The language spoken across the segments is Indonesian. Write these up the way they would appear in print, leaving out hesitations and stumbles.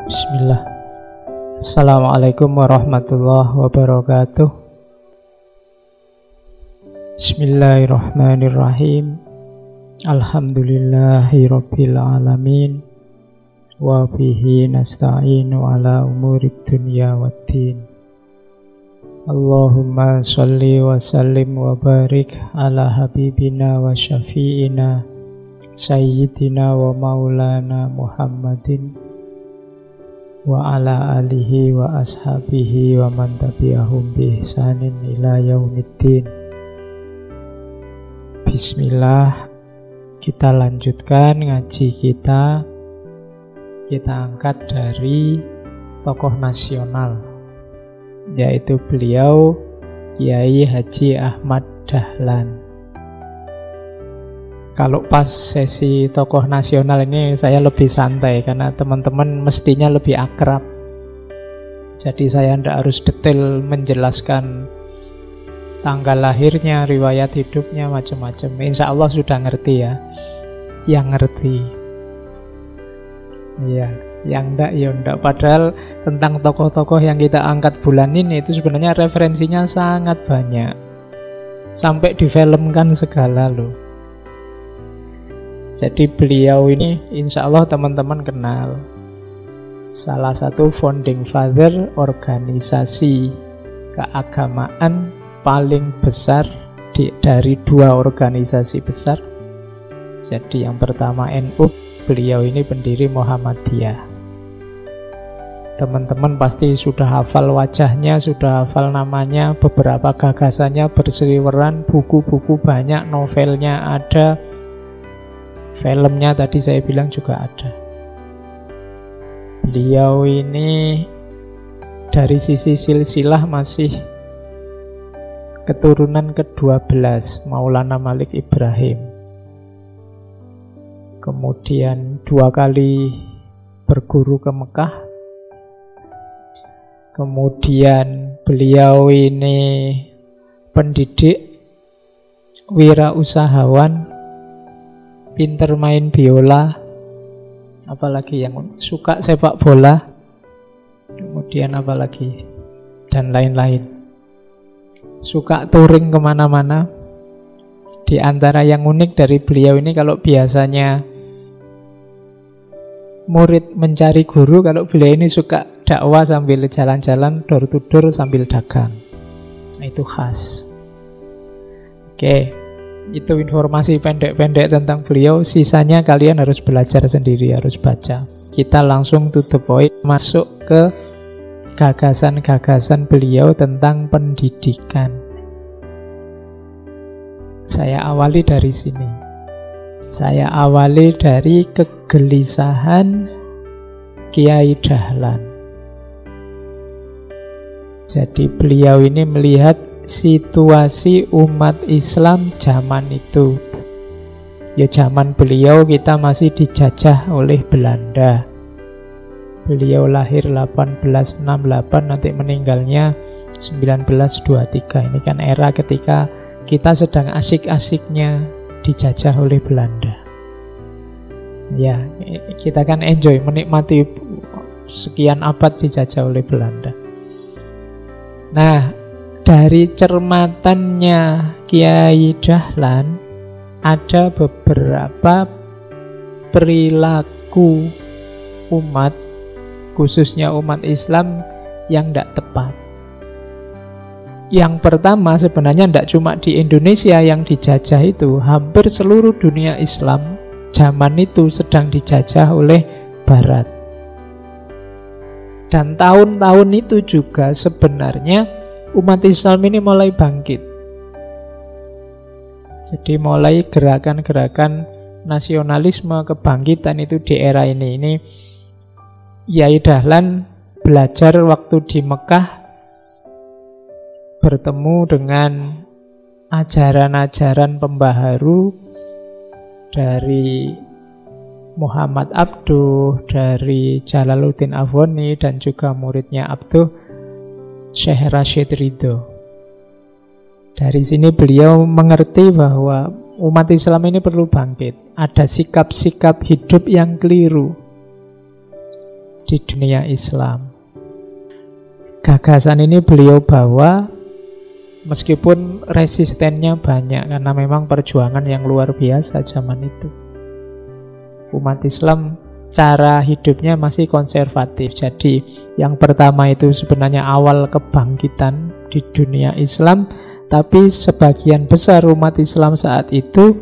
Bismillah. Assalamualaikum warahmatullahi wabarakatuh. Bismillahirrahmanirrahim. Alhamdulillahi rabbil alamin. Wa bihi nasta'inu ala umurid dunya waddin. Allahumma salli wa sallim wa barik ala habibina wa syafi'ina sayyidina wa maulana Muhammadin wa ala alihi wa ashabihi wa man tabi'ahum bi ihsanin ila yaumiddin. Bismillah, kita lanjutkan ngaji kita. Kita angkat dari tokoh nasional, yaitu beliau Kiai Haji Ahmad Dahlan. Kalau pas sesi tokoh nasional ini saya lebih santai karena teman-teman mestinya lebih akrab. Jadi saya tidak harus detail menjelaskan tanggal lahirnya, riwayat hidupnya, macam-macam. Insya Allah sudah ngerti ya. Yang ngerti. Iya, yang enggak ya enggak. Padahal tentang tokoh-tokoh yang kita angkat bulan ini itu sebenarnya referensinya sangat banyak. Sampai difilmkan segala loh. Jadi beliau ini insya Allah teman-teman kenal. Salah satu founding father organisasi keagamaan paling besar dari dua organisasi besar. Jadi yang pertama NU, beliau ini pendiri Muhammadiyah. Teman-teman pasti sudah hafal wajahnya, sudah hafal namanya, beberapa gagasannya berseliweran, buku-buku banyak, novelnya ada, filmnya tadi saya bilang juga ada. Beliau ini dari sisi silsilah masih keturunan ke-12 Maulana Malik Ibrahim. Kemudian 2 kali berguru ke Mekah. Kemudian beliau ini pendidik, wirausahawan, pinter main biola, apalagi yang suka sepak bola, kemudian apalagi, dan lain-lain. Suka touring kemana-mana. Di antara yang unik dari beliau ini, kalau biasanya murid mencari guru, kalau beliau ini suka dakwah sambil jalan-jalan, door to door sambil dagang. Nah, itu khas. Oke, itu informasi pendek-pendek tentang beliau. Sisanya kalian harus belajar sendiri, harus baca. Kita langsung to the point, masuk ke gagasan-gagasan beliau tentang pendidikan. Saya awali dari sini. Saya awali dari kegelisahan Kiai Dahlan. Jadi beliau ini melihat situasi umat Islam zaman itu. Ya zaman beliau kita masih dijajah oleh Belanda. Beliau lahir 1868, nanti meninggalnya 1923. Ini kan era ketika kita sedang asik-asiknya dijajah oleh Belanda. Ya, kita kan enjoy, menikmati sekian abad dijajah oleh Belanda. Nah, dari cermatannya Kiai Dahlan, ada beberapa perilaku umat, khususnya umat Islam, yang tidak tepat. Yang pertama sebenarnya tidak cuma di Indonesia yang dijajah itu, hampir seluruh dunia Islam zaman itu sedang dijajah oleh Barat. Dan tahun-tahun itu juga sebenarnya umat Islam ini mulai bangkit. Jadi mulai gerakan-gerakan nasionalisme, kebangkitan itu di era ini. Ini Kiai Dahlan belajar waktu di Mekah, bertemu dengan ajaran-ajaran pembaharu dari Muhammad Abduh, dari Jalaluddin Afghani, dan juga muridnya Abduh, Syekh Rashid Ridho. Dari sini beliau mengerti bahwa umat Islam ini perlu bangkit. Ada sikap-sikap hidup yang keliru. di dunia Islam. Gagasan ini beliau bawa meskipun resistennya banyak, karena memang perjuangan yang luar biasa zaman itu. Umat Islam cara hidupnya masih konservatif. Jadi yang pertama itu sebenarnya awal kebangkitan di dunia Islam, tapi sebagian besar umat Islam saat itu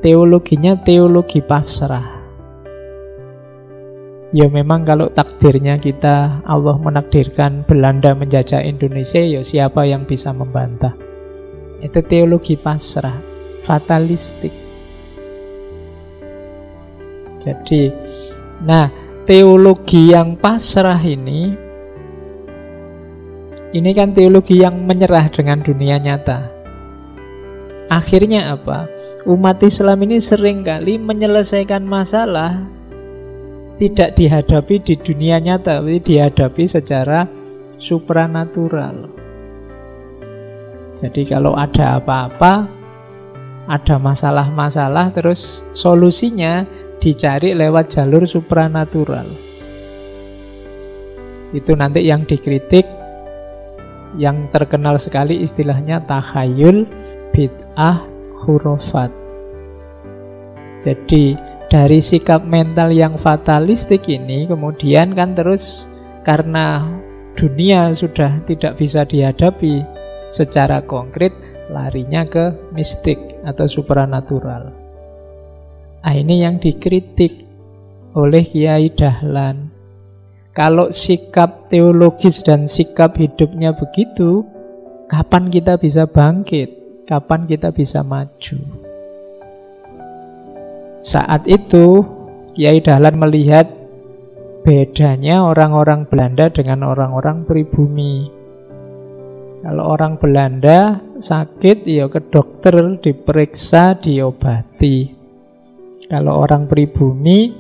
teologinya teologi pasrah. Ya memang kalau takdirnya kita, Allah menakdirkan Belanda menjajah Indonesia, ya siapa yang bisa membantah? Itu teologi pasrah, fatalistik. Jadi, nah teologi yang pasrah ini kan teologi yang menyerah dengan dunia nyata. Akhirnya apa? Umat Islam ini seringkali menyelesaikan masalah tidak dihadapi di dunia nyata, tapi dihadapi secara supranatural. Jadi kalau ada apa-apa, ada masalah-masalah, terus solusinya dicari lewat jalur supranatural. Itu nanti yang dikritik, yang terkenal sekali istilahnya takhayul, bid'ah, khurafat. Jadi dari sikap mental yang fatalistik ini kemudian kan terus karena dunia sudah tidak bisa dihadapi secara konkret, larinya ke mistik atau supranatural. Nah, ini yang dikritik oleh Kiai Dahlan. Kalau sikap teologis dan sikap hidupnya begitu, kapan kita bisa bangkit? Kapan kita bisa maju? Saat itu Kiai Dahlan melihat bedanya orang-orang Belanda dengan orang-orang pribumi. Kalau orang Belanda sakit, ya ke dokter, diperiksa, diobati. Kalau orang pribumi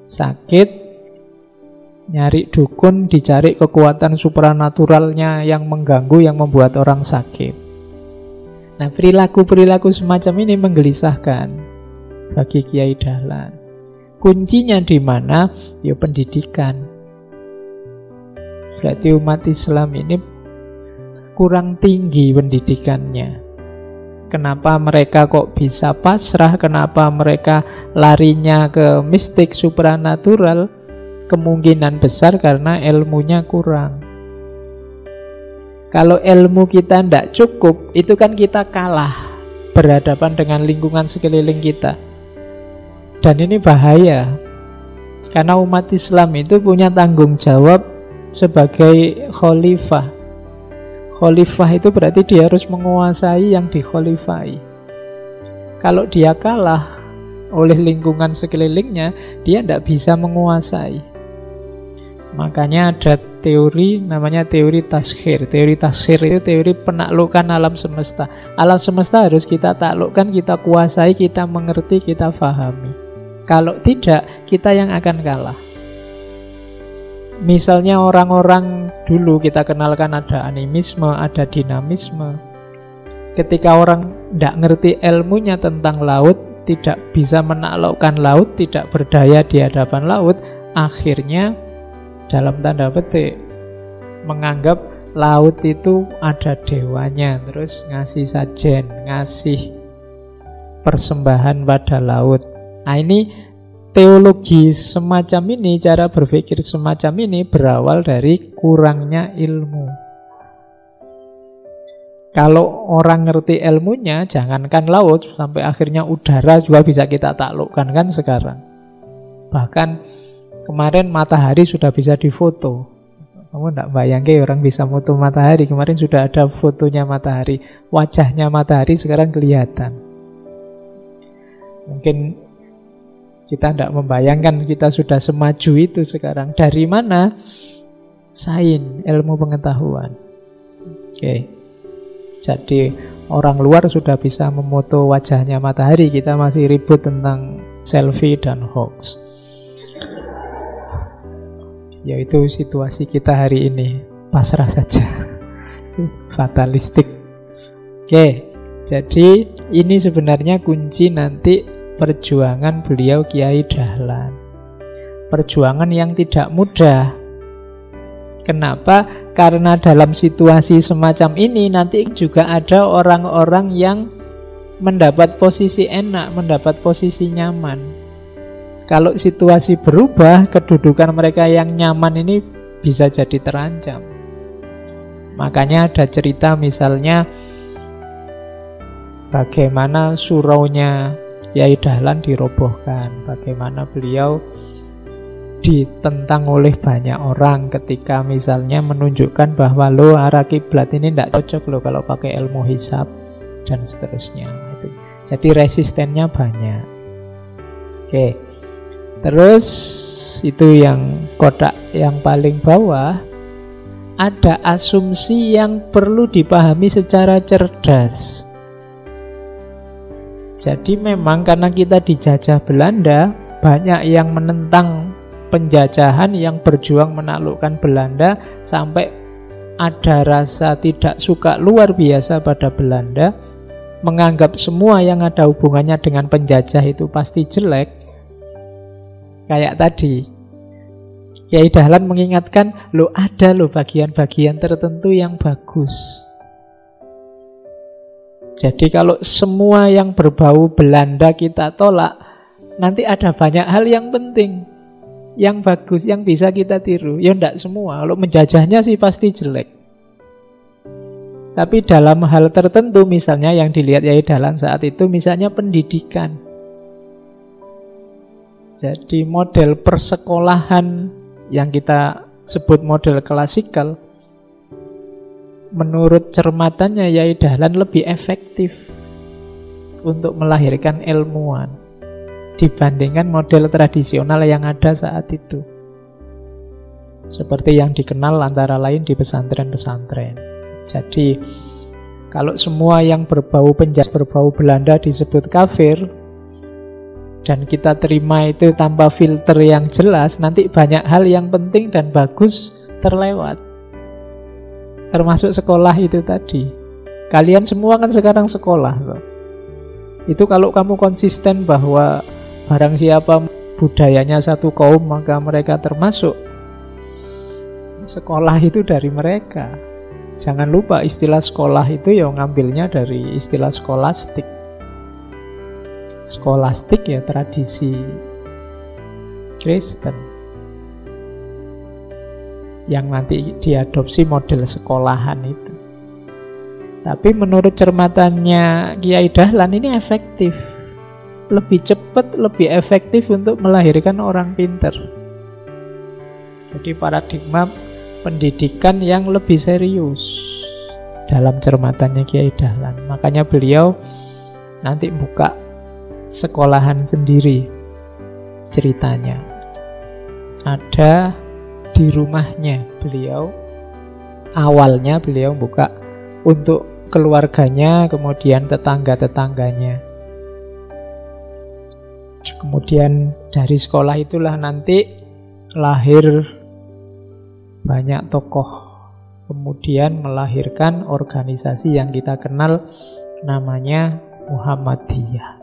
sakit, nyari dukun, dicari kekuatan supranaturalnya yang mengganggu, yang membuat orang sakit. Nah, perilaku-perilaku semacam ini menggelisahkan bagi Kiai Dahlan. Kuncinya di mana? Ya pendidikan. Berarti umat Islam ini kurang tinggi pendidikannya. Kenapa mereka kok bisa pasrah? Kenapa mereka larinya ke mistik supranatural? Kemungkinan besar karena ilmunya kurang. Kalau ilmu kita tidak cukup, itu kan kita kalah berhadapan dengan lingkungan sekeliling kita. Dan ini bahaya, karena umat Islam itu punya tanggung jawab sebagai khalifah. Khalifah itu berarti dia harus menguasai yang dikhalifai. Kalau dia kalah oleh lingkungan sekelilingnya, dia tidak bisa menguasai. Makanya ada teori namanya teori taskhir. Teori taskhir itu teori penaklukan alam semesta. Alam semesta harus kita taklukkan, kita kuasai, kita mengerti, kita fahami. Kalau tidak, kita yang akan kalah. Misalnya orang-orang dulu kita kenalkan ada animisme, ada dinamisme. Ketika orang tidak ngerti ilmunya tentang laut, tidak bisa menaklukkan laut, tidak berdaya di hadapan laut, akhirnya dalam tanda petik menganggap laut itu ada dewanya, terus ngasih sajen, ngasih persembahan pada laut. Nah, ini teologi semacam ini, cara berpikir semacam ini berawal dari kurangnya ilmu. Kalau orang ngerti ilmunya, jangankan laut, sampai akhirnya udara juga bisa kita taklukkan kan sekarang. Bahkan kemarin matahari sudah bisa difoto. Kamu tidak bayangkan orang bisa foto matahari. Kemarin sudah ada fotonya matahari. Wajahnya matahari sekarang kelihatan. Mungkin kita tidak membayangkan kita sudah semaju itu sekarang. Dari mana? Sains, ilmu pengetahuan. Oke. Jadi orang luar sudah bisa memoto wajahnya matahari. Kita masih ribut tentang selfie dan hoax. Yaitu situasi kita hari ini. Pasrah saja. Fatalistik. Oke. Jadi ini sebenarnya kunci nanti perjuangan beliau Kiai Dahlan. perjuangan yang tidak mudah. Kenapa? Karena dalam situasi semacam ini nanti juga ada orang-orang yang mendapat posisi enak, mendapat posisi nyaman. Kalau situasi berubah, kedudukan mereka yang nyaman ini bisa jadi terancam. Makanya ada cerita misalnya bagaimana suraunya Kyai Dahlan dirobohkan, bagaimana beliau ditentang oleh banyak orang ketika misalnya menunjukkan bahwa lo arah kiblat ini tidak cocok lo kalau pakai ilmu hisab dan seterusnya. Jadi resistennya banyak. Oke. Terus itu yang kotak yang paling bawah, ada asumsi yang perlu dipahami secara cerdas. Jadi memang karena kita dijajah Belanda, banyak yang menentang penjajahan, yang berjuang menaklukkan Belanda, sampai ada rasa tidak suka luar biasa pada Belanda, menganggap semua yang ada hubungannya dengan penjajah itu pasti jelek. Kayak tadi Kyai Dahlan mengingatkan, lo ada lo bagian-bagian tertentu yang bagus. Jadi kalau semua yang berbau Belanda kita tolak, nanti ada banyak hal yang penting, yang bagus, yang bisa kita tiru. Ya enggak semua, kalau menjajahnya sih pasti jelek. Tapi dalam hal tertentu, misalnya yang dilihat Kyai Dahlan saat itu, misalnya pendidikan. Jadi model persekolahan yang kita sebut model klasikal, menurut cermatannya Kyai Dahlan lebih efektif untuk melahirkan ilmuwan dibandingkan model tradisional yang ada saat itu, seperti yang dikenal antara lain di pesantren-pesantren. Jadi kalau semua yang berbau penjajah, berbau Belanda disebut kafir, dan kita terima itu tanpa filter yang jelas, nanti banyak hal yang penting dan bagus terlewat. Termasuk sekolah itu tadi. Kalian semua kan sekarang sekolah loh. Itu kalau kamu konsisten bahwa barang siapa budayanya satu kaum maka mereka termasuk, sekolah itu dari mereka. Jangan lupa istilah sekolah itu ya ngambilnya dari istilah skolastik. Skolastik ya tradisi Kristen yang nanti diadopsi model sekolahan itu. Tapi menurut cermatannya Kyai Dahlan ini efektif, lebih cepat, lebih efektif untuk melahirkan orang pinter. Jadi paradigma pendidikan yang lebih serius dalam cermatannya Kyai Dahlan. Makanya beliau nanti buka sekolahan sendiri. Ceritanya ada di rumahnya beliau. Awalnya beliau buka untuk keluarganya, kemudian tetangga-tetangganya. Kemudian dari sekolah itulah nanti lahir banyak tokoh, kemudian melahirkan organisasi yang kita kenal namanya Muhammadiyah.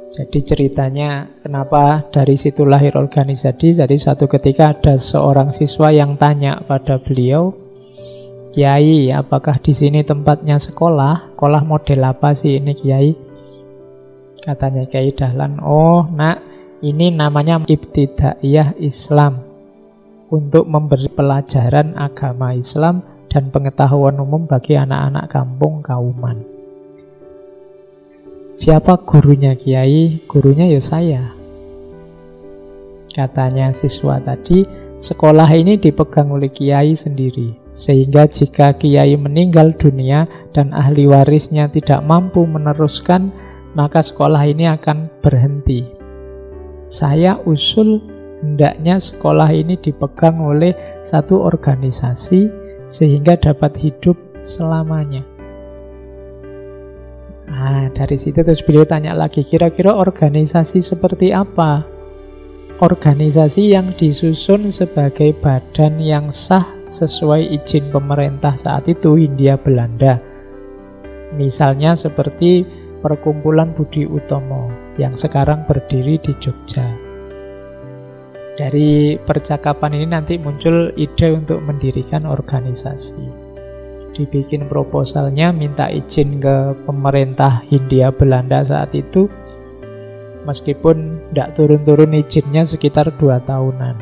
Jadi ceritanya kenapa dari situ lahir organisasi. Jadi suatu ketika ada seorang siswa yang tanya pada beliau, Kiai, apakah di sini tempatnya sekolah? Sekolah model apa sih ini Kiai? Katanya Kyai Dahlan, oh nak, ini namanya Ibtidaiyah Islam, untuk memberi pelajaran agama Islam dan pengetahuan umum bagi anak-anak kampung kauman. Siapa gurunya Kiai? Gurunya ya saya. Katanya siswa tadi, sekolah ini dipegang oleh Kiai sendiri, sehingga jika Kiai meninggal dunia dan ahli warisnya tidak mampu meneruskan, maka sekolah ini akan berhenti. Saya usul hendaknya sekolah ini dipegang oleh satu organisasi sehingga dapat hidup selamanya. Nah, dari situ terus beliau tanya lagi, kira-kira organisasi seperti apa? Organisasi yang disusun sebagai badan yang sah sesuai izin pemerintah saat itu, Hindia Belanda. Misalnya seperti Perkumpulan Budi Utomo yang sekarang berdiri di Jogja. Dari percakapan ini nanti muncul ide untuk mendirikan organisasi. Dibikin proposalnya, minta izin ke pemerintah Hindia Belanda saat itu. Meskipun tidak turun-turun izinnya sekitar 2 tahunan.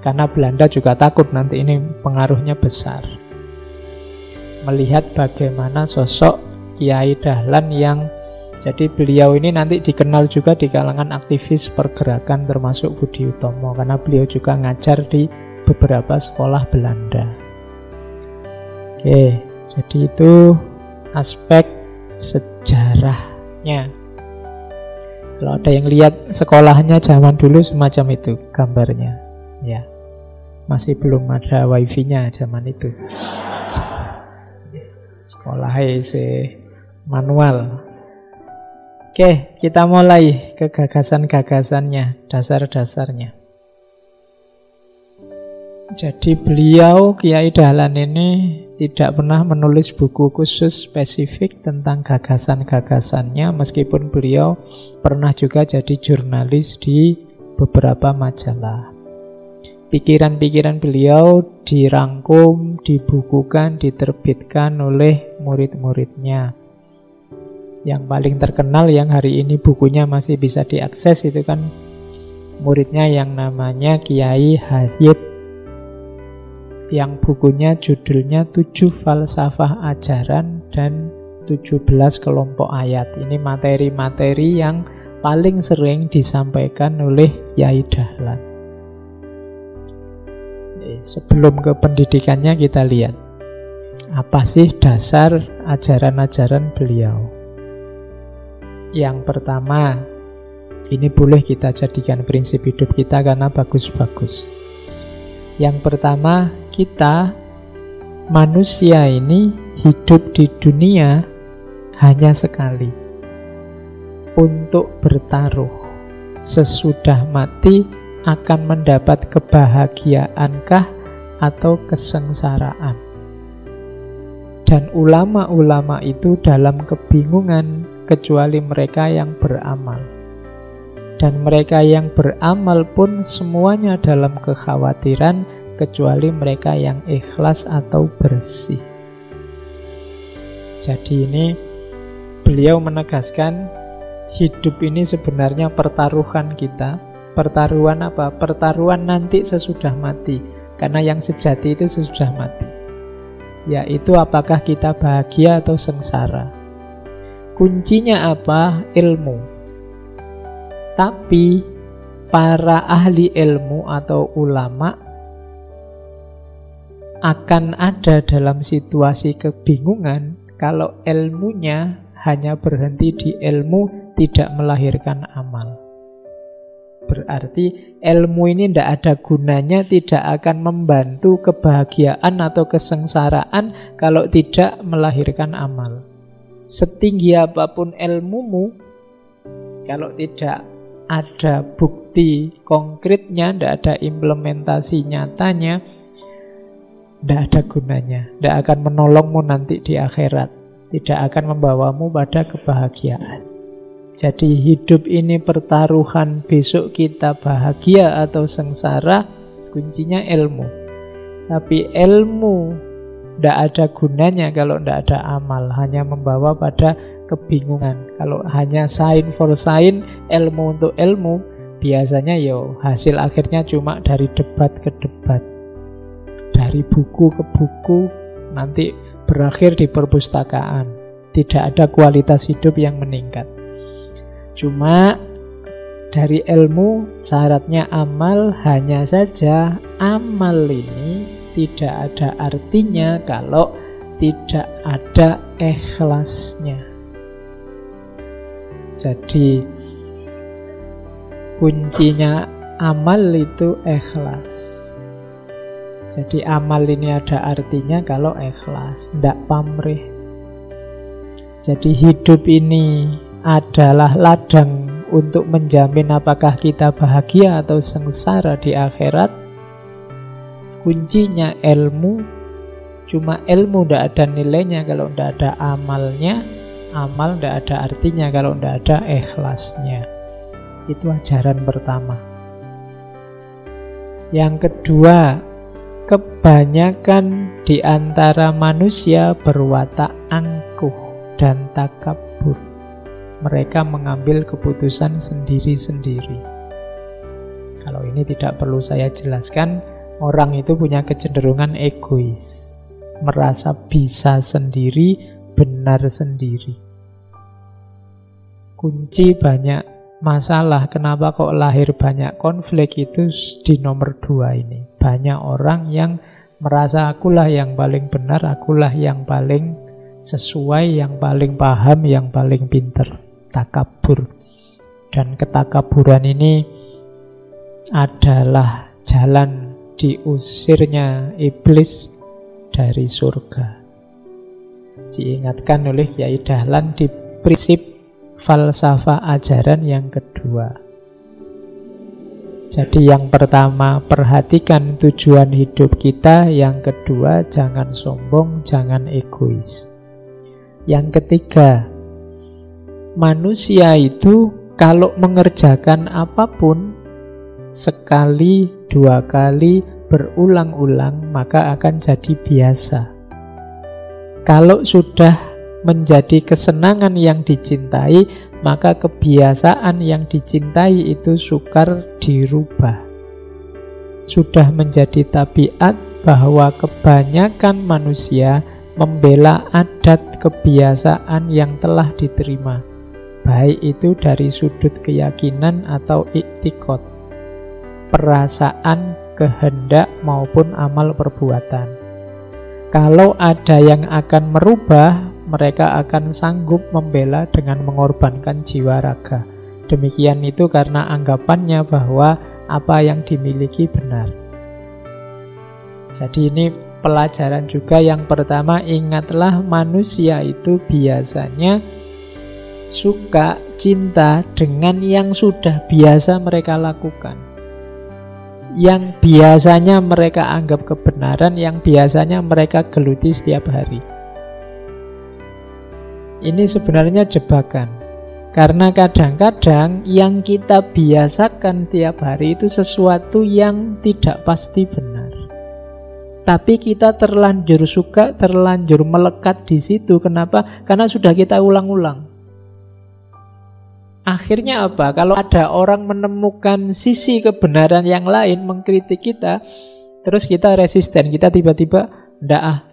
Karena Belanda juga takut nanti ini pengaruhnya besar. Melihat bagaimana sosok Kiai Dahlan yang, jadi beliau ini nanti dikenal juga di kalangan aktivis pergerakan termasuk Budi Utomo, karena beliau juga ngajar di beberapa sekolah Belanda. Oke, jadi itu aspek sejarahnya. Kalau ada yang lihat sekolahnya zaman dulu semacam itu gambarnya, ya. Masih belum ada wifi-nya zaman itu. Sekolahnya manual. Oke, kita mulai ke gagasan-gagasannya, dasar-dasarnya. Jadi beliau, Kiai Dahlan ini tidak pernah menulis buku khusus spesifik tentang gagasan-gagasannya, meskipun beliau pernah juga jadi jurnalis di beberapa majalah. Pikiran-pikiran beliau dirangkum, dibukukan, diterbitkan oleh murid-muridnya. Yang paling terkenal yang hari ini bukunya masih bisa diakses itu kan muridnya yang namanya Kiai Hasyid, yang bukunya judulnya 7 Falsafah Ajaran dan 17 Kelompok Ayat. Ini materi-materi yang paling sering disampaikan oleh Kiai Dahlan. Sebelum ke pendidikannya kita lihat apa sih dasar ajaran-ajaran beliau. Yang pertama, ini boleh kita jadikan prinsip hidup kita karena bagus-bagus. Yang pertama, kita manusia ini hidup di dunia hanya sekali. Untuk bertaruh, sesudah mati akan mendapat kebahagiaankah atau kesengsaraan. Dan ulama-ulama itu dalam kebingungan kecuali mereka yang beramal. Dan mereka yang beramal pun semuanya dalam kekhawatiran kecuali mereka yang ikhlas atau bersih. Jadi ini beliau menegaskan hidup ini sebenarnya pertaruhan kita. Pertaruhan apa? Pertaruhan nanti sesudah mati. Karena yang sejati itu sesudah mati. Yaitu apakah kita bahagia atau sengsara. Kuncinya apa? Ilmu. Tapi para ahli ilmu atau ulama akan ada dalam situasi kebingungan kalau ilmunya hanya berhenti di ilmu, tidak melahirkan amal. Berarti ilmu ini tidak ada gunanya, tidak akan membantu kebahagiaan atau kesengsaraan kalau tidak melahirkan amal. Setinggi apapun ilmumu, kalau tidak ada bukti konkretnya, tidak ada implementasi nyatanya, tidak ada gunanya, tidak akan menolongmu nanti di akhirat, tidak akan membawamu pada kebahagiaan. Jadi hidup ini pertaruhan, besok kita bahagia atau sengsara, kuncinya ilmu. Tapi ilmu tidak ada gunanya kalau tidak ada amal, hanya membawa pada kebingungan. Kalau hanya sign for sign, ilmu untuk ilmu, biasanya hasil akhirnya cuma dari debat ke debat, dari buku ke buku, nanti berakhir di perpustakaan. Tidak ada kualitas hidup yang meningkat. Cuma dari ilmu syaratnya amal, hanya saja amal ini tidak ada artinya kalau tidak ada ikhlasnya. Jadi kuncinya amal itu ikhlas. Jadi amal ini ada artinya kalau ikhlas, tidak pamrih. Jadi hidup ini adalah ladang untuk menjamin apakah kita bahagia atau sengsara di akhirat. Kuncinya ilmu. Cuma ilmu tidak ada nilainya kalau tidak ada amalnya. Amal tidak ada artinya kalau tidak ada ikhlasnya. Itu ajaran pertama. Yang kedua, kebanyakan di antara manusia berwatak angkuh dan takabur. Mereka mengambil keputusan sendiri-sendiri. Kalau ini tidak perlu saya jelaskan, orang itu punya kecenderungan egois, merasa bisa sendiri, benar sendiri. Kunci banyak masalah, kenapa kok lahir banyak konflik itu di nomor 2 ini. Banyak orang yang merasa akulah yang paling benar, akulah yang paling sesuai, yang paling paham, yang paling pinter. Takabur. Dan ketakaburan ini adalah jalan diusirnya iblis dari surga. Diingatkan oleh Kiai Dahlan di prinsip falsafah ajaran yang kedua. Jadi yang pertama, perhatikan tujuan hidup kita. Yang kedua, jangan sombong, jangan egois. Yang ketiga, manusia itu kalau mengerjakan apapun sekali, 2 kali, berulang-ulang, maka akan jadi biasa. Kalau sudah menjadi kesenangan yang dicintai, maka kebiasaan yang dicintai itu sukar dirubah. Sudah menjadi tabiat bahwa kebanyakan manusia membela adat kebiasaan yang telah diterima, baik itu dari sudut keyakinan atau iktikad, perasaan, kehendak maupun amal perbuatan. Kalau ada yang akan merubah, mereka akan sanggup membela dengan mengorbankan jiwa raga. Demikian itu karena anggapannya bahwa apa yang dimiliki benar. Jadi ini pelajaran juga yang pertama, ingatlah manusia itu biasanya suka, cinta dengan yang sudah biasa mereka lakukan, yang biasanya mereka anggap kebenaran, yang biasanya mereka geluti setiap hari. Ini sebenarnya jebakan, karena kadang-kadang yang kita biasakan tiap hari itu sesuatu yang tidak pasti benar. Tapi kita terlanjur suka, terlanjur melekat di situ. Kenapa? Karena sudah kita ulang-ulang. Akhirnya apa? Kalau ada orang menemukan sisi kebenaran yang lain, mengkritik kita, terus kita resisten, kita tiba-tiba, ndak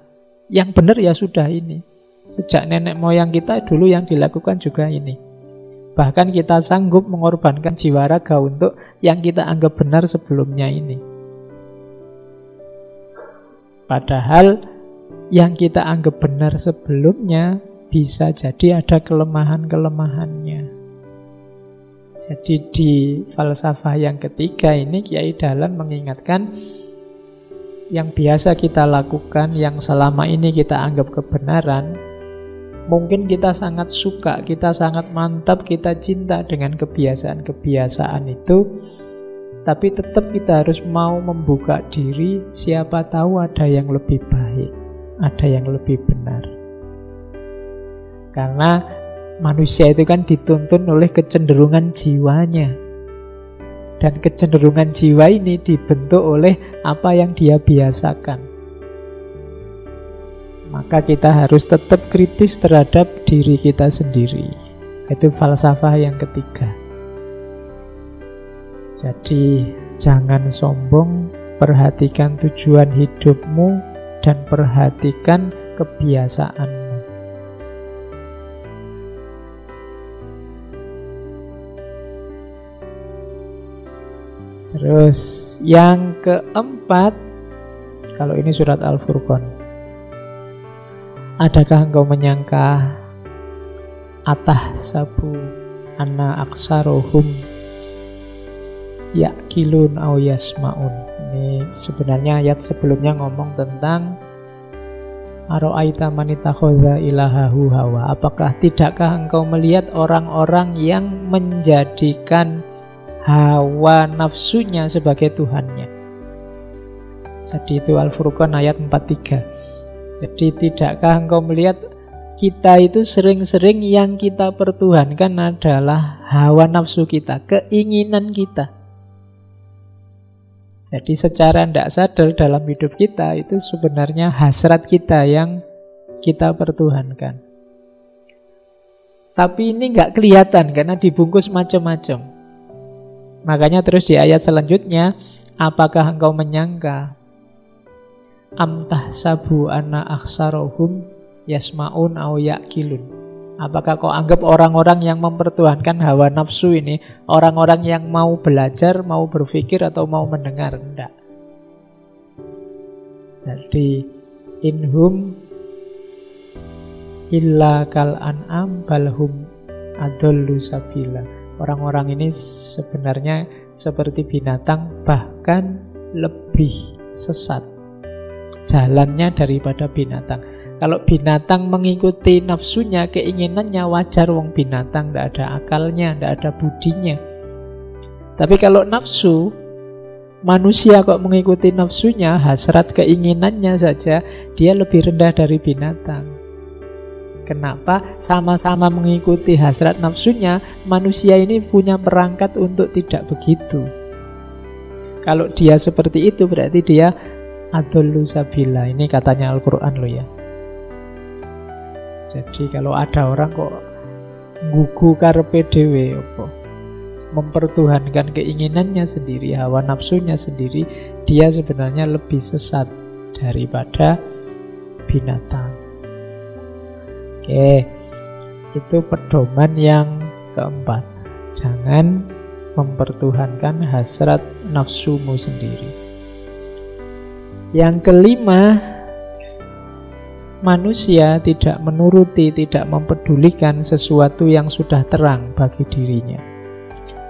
yang benar ya sudah ini. Sejak nenek moyang kita dulu yang dilakukan juga ini. Bahkan kita sanggup mengorbankan jiwa raga untuk yang kita anggap benar sebelumnya ini. Padahal yang kita anggap benar sebelumnya bisa jadi ada kelemahan-kelemahannya. Jadi di falsafah yang ketiga ini Kiai Dahlan mengingatkan yang biasa kita lakukan, yang selama ini kita anggap kebenaran, mungkin kita sangat suka, kita sangat mantap, kita cinta dengan kebiasaan-kebiasaan itu, tapi tetap kita harus mau membuka diri, siapa tahu ada yang lebih baik, ada yang lebih benar. Karena manusia itu kan dituntun oleh kecenderungan jiwanya. Dan kecenderungan jiwa ini dibentuk oleh apa yang dia biasakan. Maka kita harus tetap kritis terhadap diri kita sendiri. Itu falsafah yang ketiga. Jadi jangan sombong, perhatikan tujuan hidupmu dan perhatikan kebiasaanmu. Terus yang keempat, kalau ini surat Al-Furqan. Adakah engkau menyangka atahsabu anna aksarohum ya'kilun aw yasma'un. Ini sebenarnya ayat sebelumnya ngomong tentang ara'aita man ittakhadha ilahahu hawa. Apakah tidakkah engkau melihat orang-orang yang menjadikan hawa nafsunya sebagai Tuhannya. Jadi itu Al-Furqan ayat 43. Jadi tidakkah engkau melihat kita itu sering-sering yang kita pertuhankan adalah hawa nafsu kita, keinginan kita. Jadi secara tidak sadar dalam hidup kita itu sebenarnya hasrat kita yang kita pertuhankan. Tapi ini nggak kelihatan karena dibungkus macam-macam. Makanya terus di ayat selanjutnya, apakah engkau menyangka am tahsabu anna akhsarohum yasmaun au yaqilun? Apakah kau anggap orang-orang yang mempertuhankan hawa nafsu ini orang-orang yang mau belajar, mau berpikir atau mau mendengar? Enggak. Jadi inhum illa kal an'am balhum adallu sabila. Orang-orang ini sebenarnya seperti binatang, bahkan lebih sesat jalannya daripada binatang. Kalau binatang mengikuti nafsunya, keinginannya, wajar, wong binatang tidak ada akalnya, tidak ada budinya. Tapi kalau nafsu, manusia kok mengikuti nafsunya, hasrat keinginannya saja, dia lebih rendah dari binatang. Kenapa? Sama-sama mengikuti hasrat nafsunya, manusia ini punya perangkat untuk tidak begitu. Kalau dia seperti itu, berarti dia adallu sabila. Ini katanya Al-Quran loh ya. Jadi kalau ada orang kok gugu karepe dhewe apa, mempertuhankan keinginannya sendiri, hawa nafsunya sendiri, dia sebenarnya lebih sesat daripada binatang. Oke, itu pedoman yang keempat. Jangan mempertuhankan hasrat nafsumu sendiri. Yang kelima, manusia tidak menuruti, tidak mempedulikan sesuatu yang sudah terang bagi dirinya.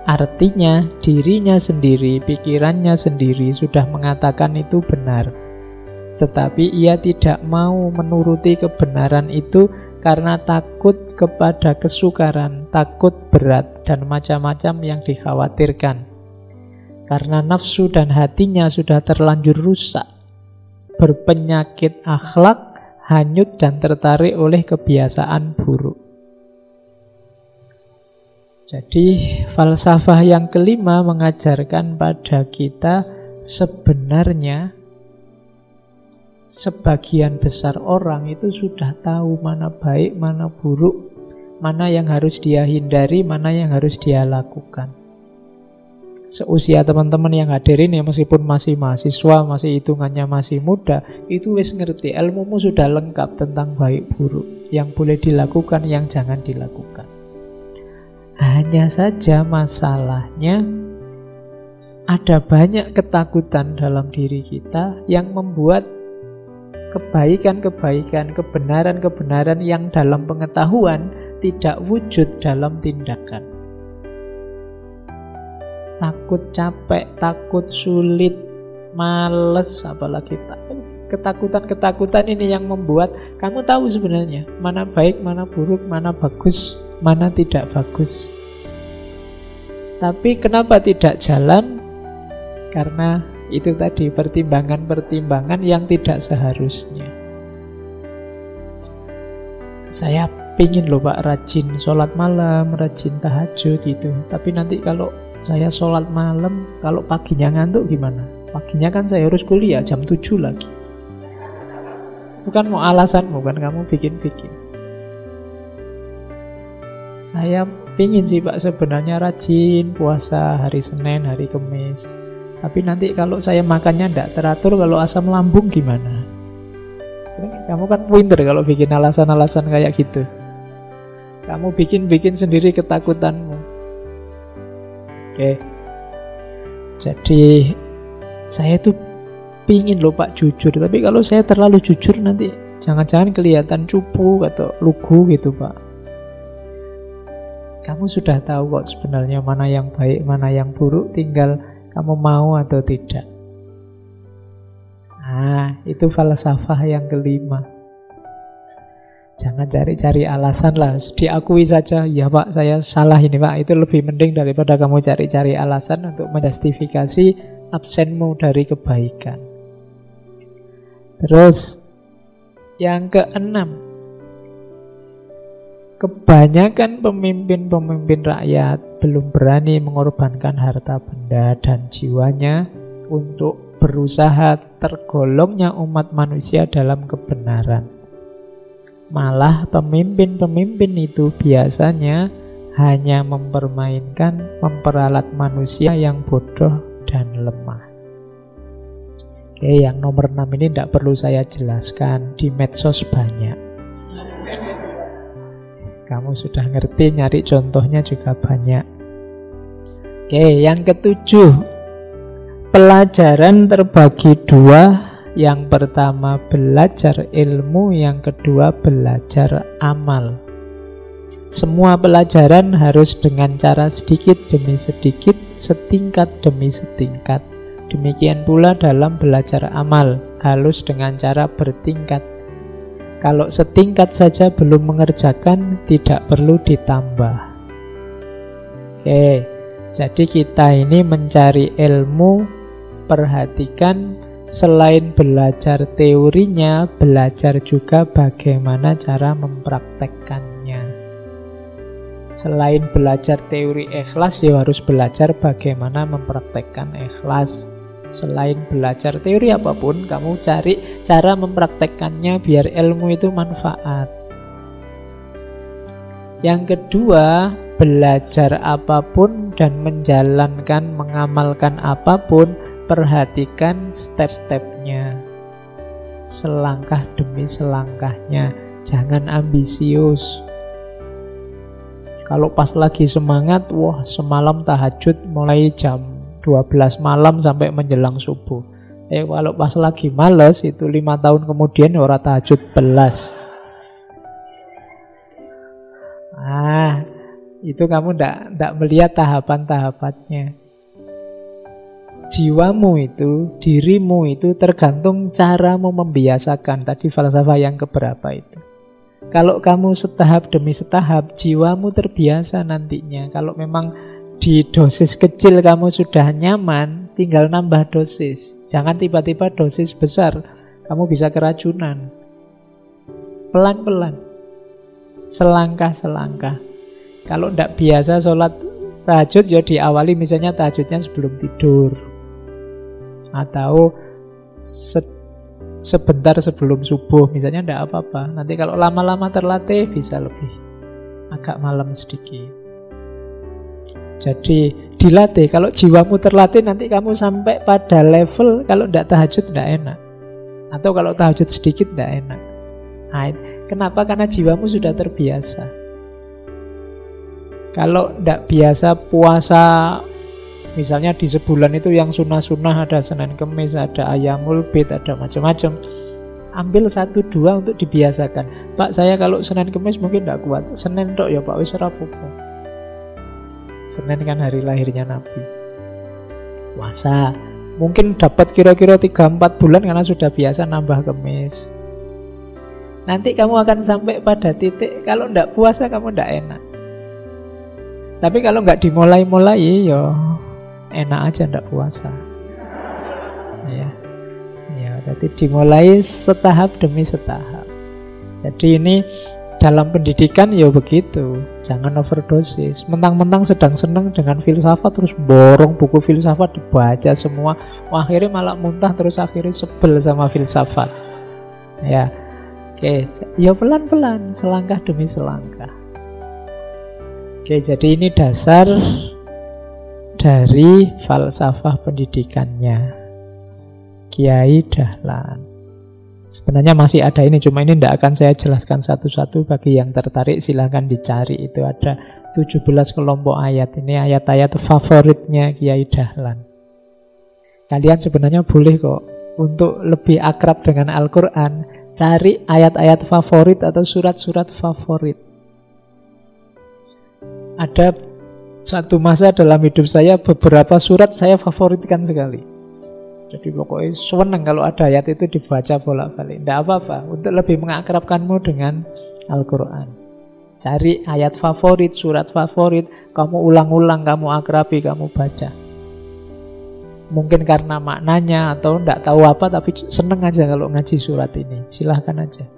Artinya dirinya sendiri, pikirannya sendiri sudah mengatakan itu benar, tetapi ia tidak mau menuruti kebenaran itu karena takut kepada kesukaran, takut berat, dan macam-macam yang dikhawatirkan. Karena nafsu dan hatinya sudah terlanjur rusak, berpenyakit akhlak, hanyut dan tertarik oleh kebiasaan buruk. Jadi falsafah yang kelima mengajarkan pada kita sebenarnya sebagian besar orang itu sudah tahu mana baik, mana buruk, mana yang harus dia hindari, mana yang harus dia lakukan. Seusia teman-teman yang hadir ini, meskipun masih mahasiswa, masih hitungannya masih muda, itu wis ngerti, ilmumu sudah lengkap tentang baik buruk, yang boleh dilakukan, yang jangan dilakukan. Hanya saja masalahnya ada banyak ketakutan dalam diri kita yang membuat kebaikan-kebaikan, kebenaran-kebenaran yang dalam pengetahuan tidak wujud dalam tindakan. Takut capek, takut sulit, males, apalagi ketakutan-ketakutan ini yang membuat kamu tahu sebenarnya mana baik, mana buruk, mana bagus, mana tidak bagus. Tapi kenapa tidak jalan? Karena itu tadi, pertimbangan-pertimbangan yang tidak seharusnya. Saya pingin loh Pak rajin sholat malam, rajin tahajud gitu. Tapi nanti kalau saya sholat malam, kalau paginya ngantuk gimana? Paginya kan saya harus kuliah jam 7 lagi. Bukan mau alasanmu kan, kamu bikin-bikin. Saya pingin sih Pak sebenarnya rajin puasa hari Senin, hari Kamis. Tapi nanti kalau saya makannya tidak teratur, kalau asam lambung gimana? Kamu kan pinter kalau bikin alasan-alasan kayak gitu. Kamu bikin-bikin sendiri ketakutanmu. Oke. Jadi saya tuh pingin loh Pak jujur. Tapi kalau saya terlalu jujur nanti jangan-jangan kelihatan cupu atau lugu gitu Pak. Kamu sudah tahu kok sebenarnya mana yang baik, mana yang buruk, tinggal kamu mau atau tidak. Nah, itu falsafah yang kelima. Jangan cari-cari alasan lah. Diakui saja, ya Pak saya salah ini Pak. Itu lebih mending daripada kamu cari-cari alasan untuk menjustifikasi absenmu dari kebaikan. Terus yang keenam, kebanyakan pemimpin-pemimpin rakyat belum berani mengorbankan harta benda dan jiwanya untuk berusaha tergolongnya umat manusia dalam kebenaran. Malah pemimpin-pemimpin itu biasanya hanya memperalat manusia yang bodoh dan lemah. Oke, yang nomor 6 ini tidak perlu saya jelaskan, di medsos banyak. Kamu sudah ngerti, nyari contohnya juga banyak. Oke, yang ketujuh, pelajaran terbagi dua. Yang pertama belajar ilmu, yang kedua belajar amal. Semua pelajaran harus dengan cara sedikit demi sedikit, setingkat demi setingkat. Demikian pula dalam belajar amal, harus dengan cara bertingkat. Kalau setingkat saja belum mengerjakan, tidak perlu ditambah. Oke, jadi kita ini mencari ilmu, perhatikan selain belajar teorinya, belajar juga bagaimana cara mempraktekkannya. Selain belajar teori ikhlas, ya harus belajar bagaimana mempraktekkan ikhlas. Selain belajar teori apapun, kamu cari cara mempraktekkannya biar ilmu itu manfaat. Yang kedua, belajar apapun dan menjalankan, mengamalkan apapun, perhatikan step-stepnya, selangkah demi selangkahnya. Jangan ambisius. Kalau pas lagi semangat, wah semalam tahajud mulai jam 12 malam sampai menjelang subuh. Kalau pas lagi males, itu 5 tahun kemudian ora tahajud belas. Itu kamu ndak melihat tahapan-tahapannya. Jiwamu itu, dirimu itu tergantung caramu membiasakan. Tadi falsafah yang keberapa itu. Kalau kamu setahap demi setahap, jiwamu terbiasa nantinya. Kalau memang di dosis kecil kamu sudah nyaman, tinggal nambah dosis. Jangan tiba-tiba dosis besar, kamu bisa keracunan. Pelan-pelan, selangkah-selangkah. Kalau tidak biasa sholat tahajud, ya diawali misalnya tahajudnya sebelum tidur, atau sebentar sebelum subuh, misalnya tidak apa-apa. Nanti kalau lama-lama terlatih bisa lebih agak malam sedikit. Jadi dilatih. Kalau jiwamu terlatih, nanti kamu sampai pada level kalau tidak tahajud tidak enak, atau kalau tahajud sedikit tidak enak. Kenapa? Karena jiwamu sudah terbiasa. Kalau tidak biasa puasa, misalnya di sebulan itu yang sunnah-sunnah ada Senin Kemis, ada Ayyamul Bid, ada macam-macam. Ambil 1-2 untuk dibiasakan. Pak, saya kalau Senin Kemis mungkin tidak kuat. Senin tok ya Pak, wis ora apa-apa. Senin kan hari lahirnya Nabi. Puasa mungkin dapat kira-kira 3-4 bulan karena sudah biasa nambah Kemis. Nanti kamu akan sampai pada titik kalau tidak puasa kamu tidak enak. Tapi kalau nggak dimulai-mulai, ya enak aja ndak puasa. Ya, berarti dimulai setahap demi setahap. Jadi ini dalam pendidikan ya begitu. Jangan overdosis. Mentang-mentang sedang senang dengan filsafat terus borong buku filsafat dibaca semua. Akhirnya malah muntah, terus akhirnya sebel sama filsafat. Ya, oke. Ya pelan-pelan, selangkah demi selangkah. Oke, jadi ini dasar dari falsafah pendidikannya Kiai Dahlan. Sebenarnya masih ada ini, cuma ini tidak akan saya jelaskan satu-satu. Bagi yang tertarik silahkan dicari. Itu ada 17 kelompok ayat. Ini ayat-ayat favoritnya Kiai Dahlan. Kalian sebenarnya boleh kok untuk lebih akrab dengan Al-Quran, cari ayat-ayat favorit atau surat-surat favorit. Ada satu masa dalam hidup saya, beberapa surat saya favoritkan sekali. Jadi pokoknya senang kalau ada ayat itu dibaca bolak-balik. Tidak apa-apa, untuk lebih mengakrabkanmu dengan Al-Quran. Cari ayat favorit, surat favorit, kamu ulang-ulang, kamu akrabi, kamu baca. Mungkin karena maknanya atau tidak tahu apa, tapi senang aja kalau ngaji surat ini. Silahkan aja.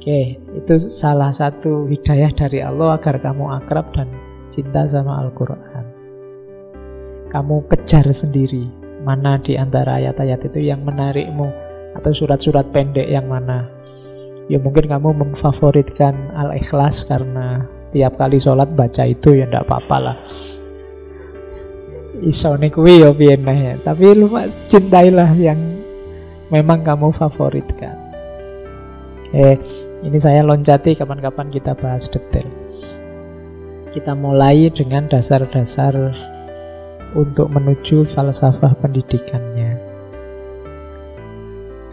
Oke, itu salah satu hidayah dari Allah agar kamu akrab dan cinta sama Al-Quran. Kamu kejar sendiri. Mana di antara ayat-ayat itu yang menarikmu? Atau surat-surat pendek yang mana? Ya mungkin kamu memfavoritkan Al-Ikhlas karena tiap kali sholat baca itu, ya ndak apa-apa lah. Isone kuwi ya piye ya. Tapi lu cintailah yang memang kamu favoritkan. Ini saya loncati, kapan-kapan kita bahas detail. Kita mulai dengan dasar-dasar untuk menuju falsafah pendidikannya.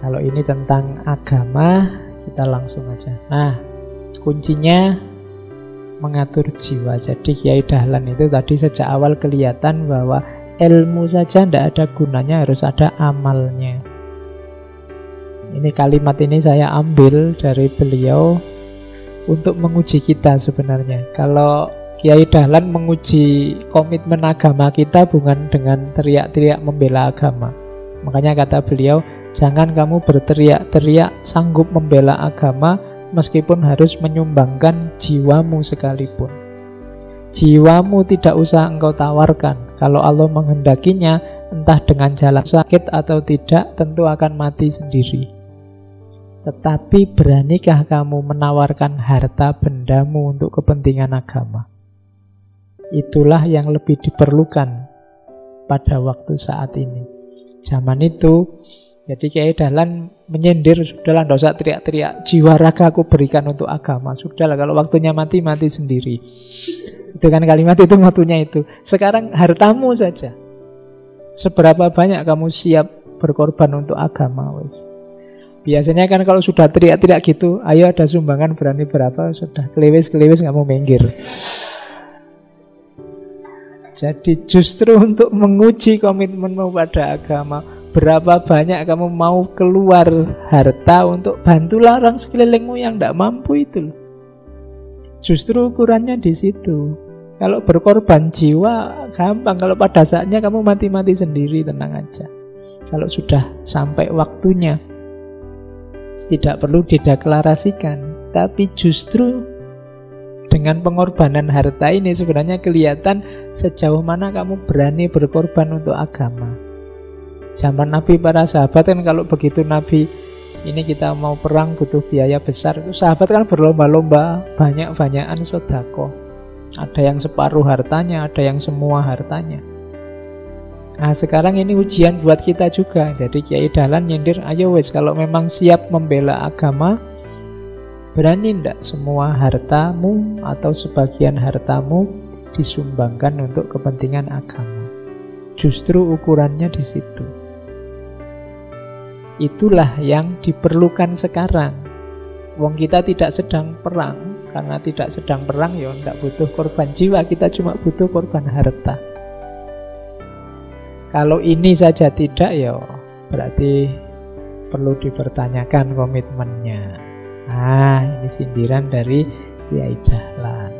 Kalau ini tentang agama, kita langsung aja. Nah, kuncinya mengatur jiwa. Jadi Kiai Dahlan itu tadi sejak awal kelihatan bahwa ilmu saja tidak ada gunanya, harus ada amalnya. Ini kalimat ini saya ambil dari beliau untuk menguji kita sebenarnya. Kalau Kiai Dahlan menguji komitmen agama kita bukan dengan teriak-teriak membela agama. Makanya kata beliau, jangan kamu berteriak-teriak sanggup membela agama meskipun harus menyumbangkan jiwamu sekalipun. Jiwamu tidak usah engkau tawarkan. Kalau Allah menghendakinya, entah dengan jalan sakit atau tidak, tentu akan mati sendiri. Tetapi beranikah kamu menawarkan harta bendamu untuk kepentingan agama? Itulah yang lebih diperlukan pada waktu saat ini. Zaman itu, jadi Kiai Dahlan menyindir, sudahlah tidak usah teriak-teriak, jiwa raga aku berikan untuk agama. Sudahlah, kalau waktunya mati, mati sendiri. Itu kan kalimat itu waktunya itu. Sekarang hartamu saja. Seberapa banyak kamu siap berkorban untuk agama, wes. Biasanya kan kalau sudah teriak-teriak gitu, ayo ada sumbangan berani berapa, sudah kelewes-kelewes nggak mau minggir. Jadi justru untuk menguji komitmenmu pada agama, berapa banyak kamu mau keluar harta untuk bantulah orang sekelilingmu yang tidak mampu itu. Justru ukurannya di situ. Kalau berkorban jiwa gampang, kalau pada saatnya kamu mati-mati sendiri, tenang aja. Kalau sudah sampai waktunya, tidak perlu dideklarasikan, tapi justru dengan pengorbanan harta ini sebenarnya kelihatan sejauh mana kamu berani berkorban untuk agama. Zaman Nabi, para sahabat kan kalau begitu Nabi ini kita mau perang butuh biaya besar, itu sahabat kan berlomba-lomba, banyak-banyakan sedekah. Ada yang separuh hartanya, ada yang semua hartanya. Nah sekarang ini ujian buat kita juga. Jadi Kiai Dahlan nyindir, ayo wes kalau memang siap membela agama, berani ndak semua hartamu atau sebagian hartamu disumbangkan untuk kepentingan agama. Justru ukurannya di situ. Itulah yang diperlukan sekarang. Wong kita tidak sedang perang. Karena tidak sedang perang ya ndak butuh korban jiwa, kita cuma butuh korban harta. Kalau ini saja tidak, ya berarti perlu dipertanyakan komitmennya. Ini sindiran dari Kiai Dahlan.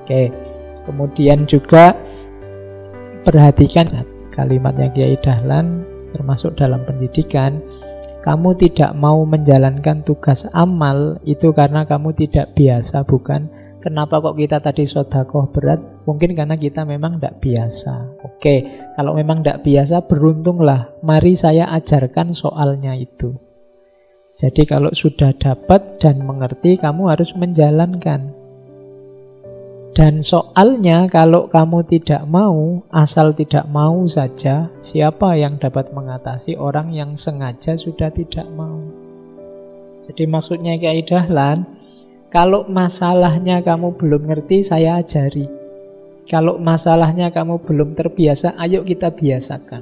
Oke, kemudian juga perhatikan kalimatnya Kiai Dahlan, termasuk dalam pendidikan. Kamu tidak mau menjalankan tugas amal itu karena kamu tidak biasa, bukan. Kenapa kok kita tadi sedekah berat? Mungkin karena kita memang tidak biasa. Oke, kalau memang tidak biasa, beruntunglah. Mari saya ajarkan soalnya itu. Jadi kalau sudah dapat dan mengerti, kamu harus menjalankan. Dan soalnya kalau kamu tidak mau, asal tidak mau saja, siapa yang dapat mengatasi orang yang sengaja sudah tidak mau? Jadi maksudnya Kiai Dahlan, kalau masalahnya kamu belum ngerti, saya ajari. Kalau masalahnya kamu belum terbiasa, ayo kita biasakan.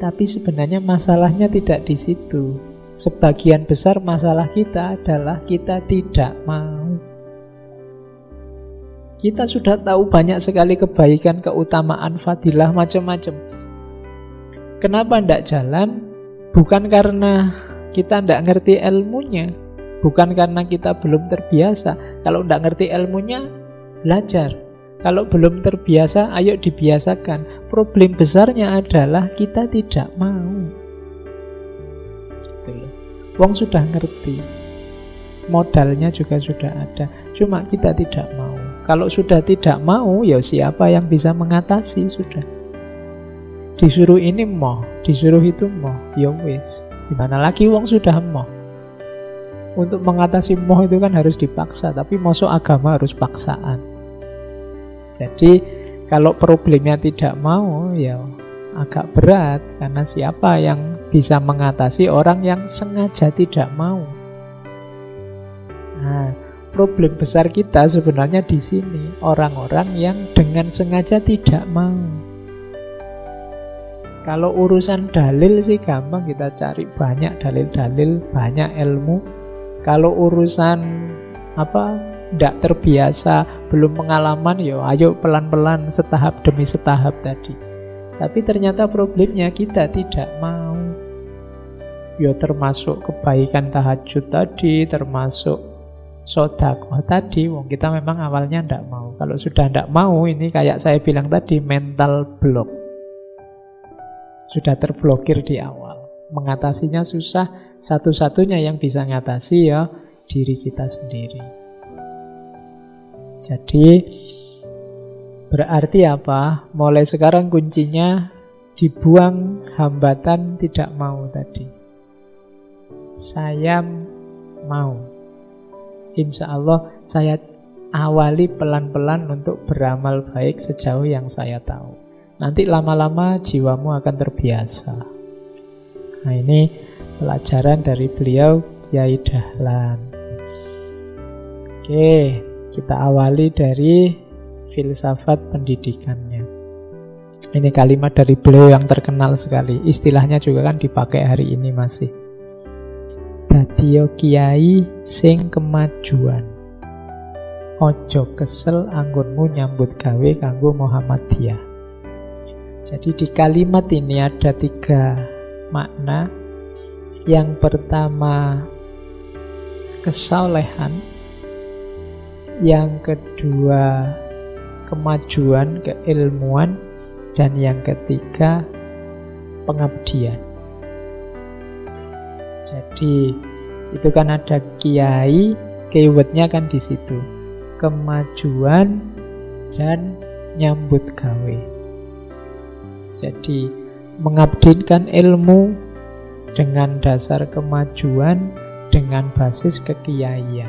Tapi sebenarnya masalahnya tidak di situ. Sebagian besar masalah kita adalah kita tidak mau. Kita sudah tahu banyak sekali kebaikan, keutamaan, fadilah, macam-macam. Kenapa tidak jalan? Bukan karena kita tidak ngerti ilmunya, bukan karena kita belum terbiasa. Kalau tidak ngerti ilmunya, belajar. Kalau belum terbiasa, ayo dibiasakan. Problem besarnya adalah kita tidak mau. Gitu loh. Wong sudah ngerti, modalnya juga sudah ada, cuma kita tidak mau. Kalau sudah tidak mau, ya siapa yang bisa mengatasi sudah. Disuruh ini moh, disuruh itu moh, ya wis. Gimana lagi wong sudah moh. Untuk mengatasi moh itu kan harus dipaksa, tapi masuk agama harus paksaan. Jadi kalau problemnya tidak mau, ya agak berat. Karena siapa yang bisa mengatasi orang yang sengaja tidak mau? Nah, problem besar kita sebenarnya di sini. Orang-orang yang dengan sengaja tidak mau. Kalau urusan dalil sih gampang, kita cari banyak dalil-dalil, banyak ilmu. Kalau urusan tidak terbiasa, belum pengalaman, ya ayo pelan-pelan, setahap demi setahap tadi. Tapi ternyata problemnya kita tidak mau. Ya termasuk kebaikan tahajud tadi, termasuk sedekah tadi. Wong kita memang awalnya tidak mau. Kalau sudah tidak mau, ini kayak saya bilang tadi, mental block. Sudah terblokir di awal. Mengatasinya susah, satu-satunya yang bisa ngatasi ya diri kita sendiri. Jadi berarti apa? Mulai sekarang kuncinya dibuang hambatan tidak mau tadi. Saya mau. Insya Allah saya awali pelan-pelan untuk beramal baik sejauh yang saya tahu. Nanti lama-lama jiwamu akan terbiasa. Nah ini pelajaran dari beliau Kiai Dahlan. Oke, kita awali dari filsafat pendidikannya. Ini kalimat dari beliau yang terkenal sekali. Istilahnya juga kan dipakai hari ini masih. Dadiya kiai sing kemajuan. Ojo kesel anggonmu nyambut gawe kanggo Muhammadiyah. Jadi di kalimat ini ada 3 makna. Yang pertama kesolehan, yang kedua kemajuan, keilmuan, dan yang ketiga pengabdian. Jadi itu kan ada kiai, keywordnya kan di situ, kemajuan dan nyambut gawe. Jadi mengabdikan ilmu dengan dasar kemajuan, dengan basis kekiaian.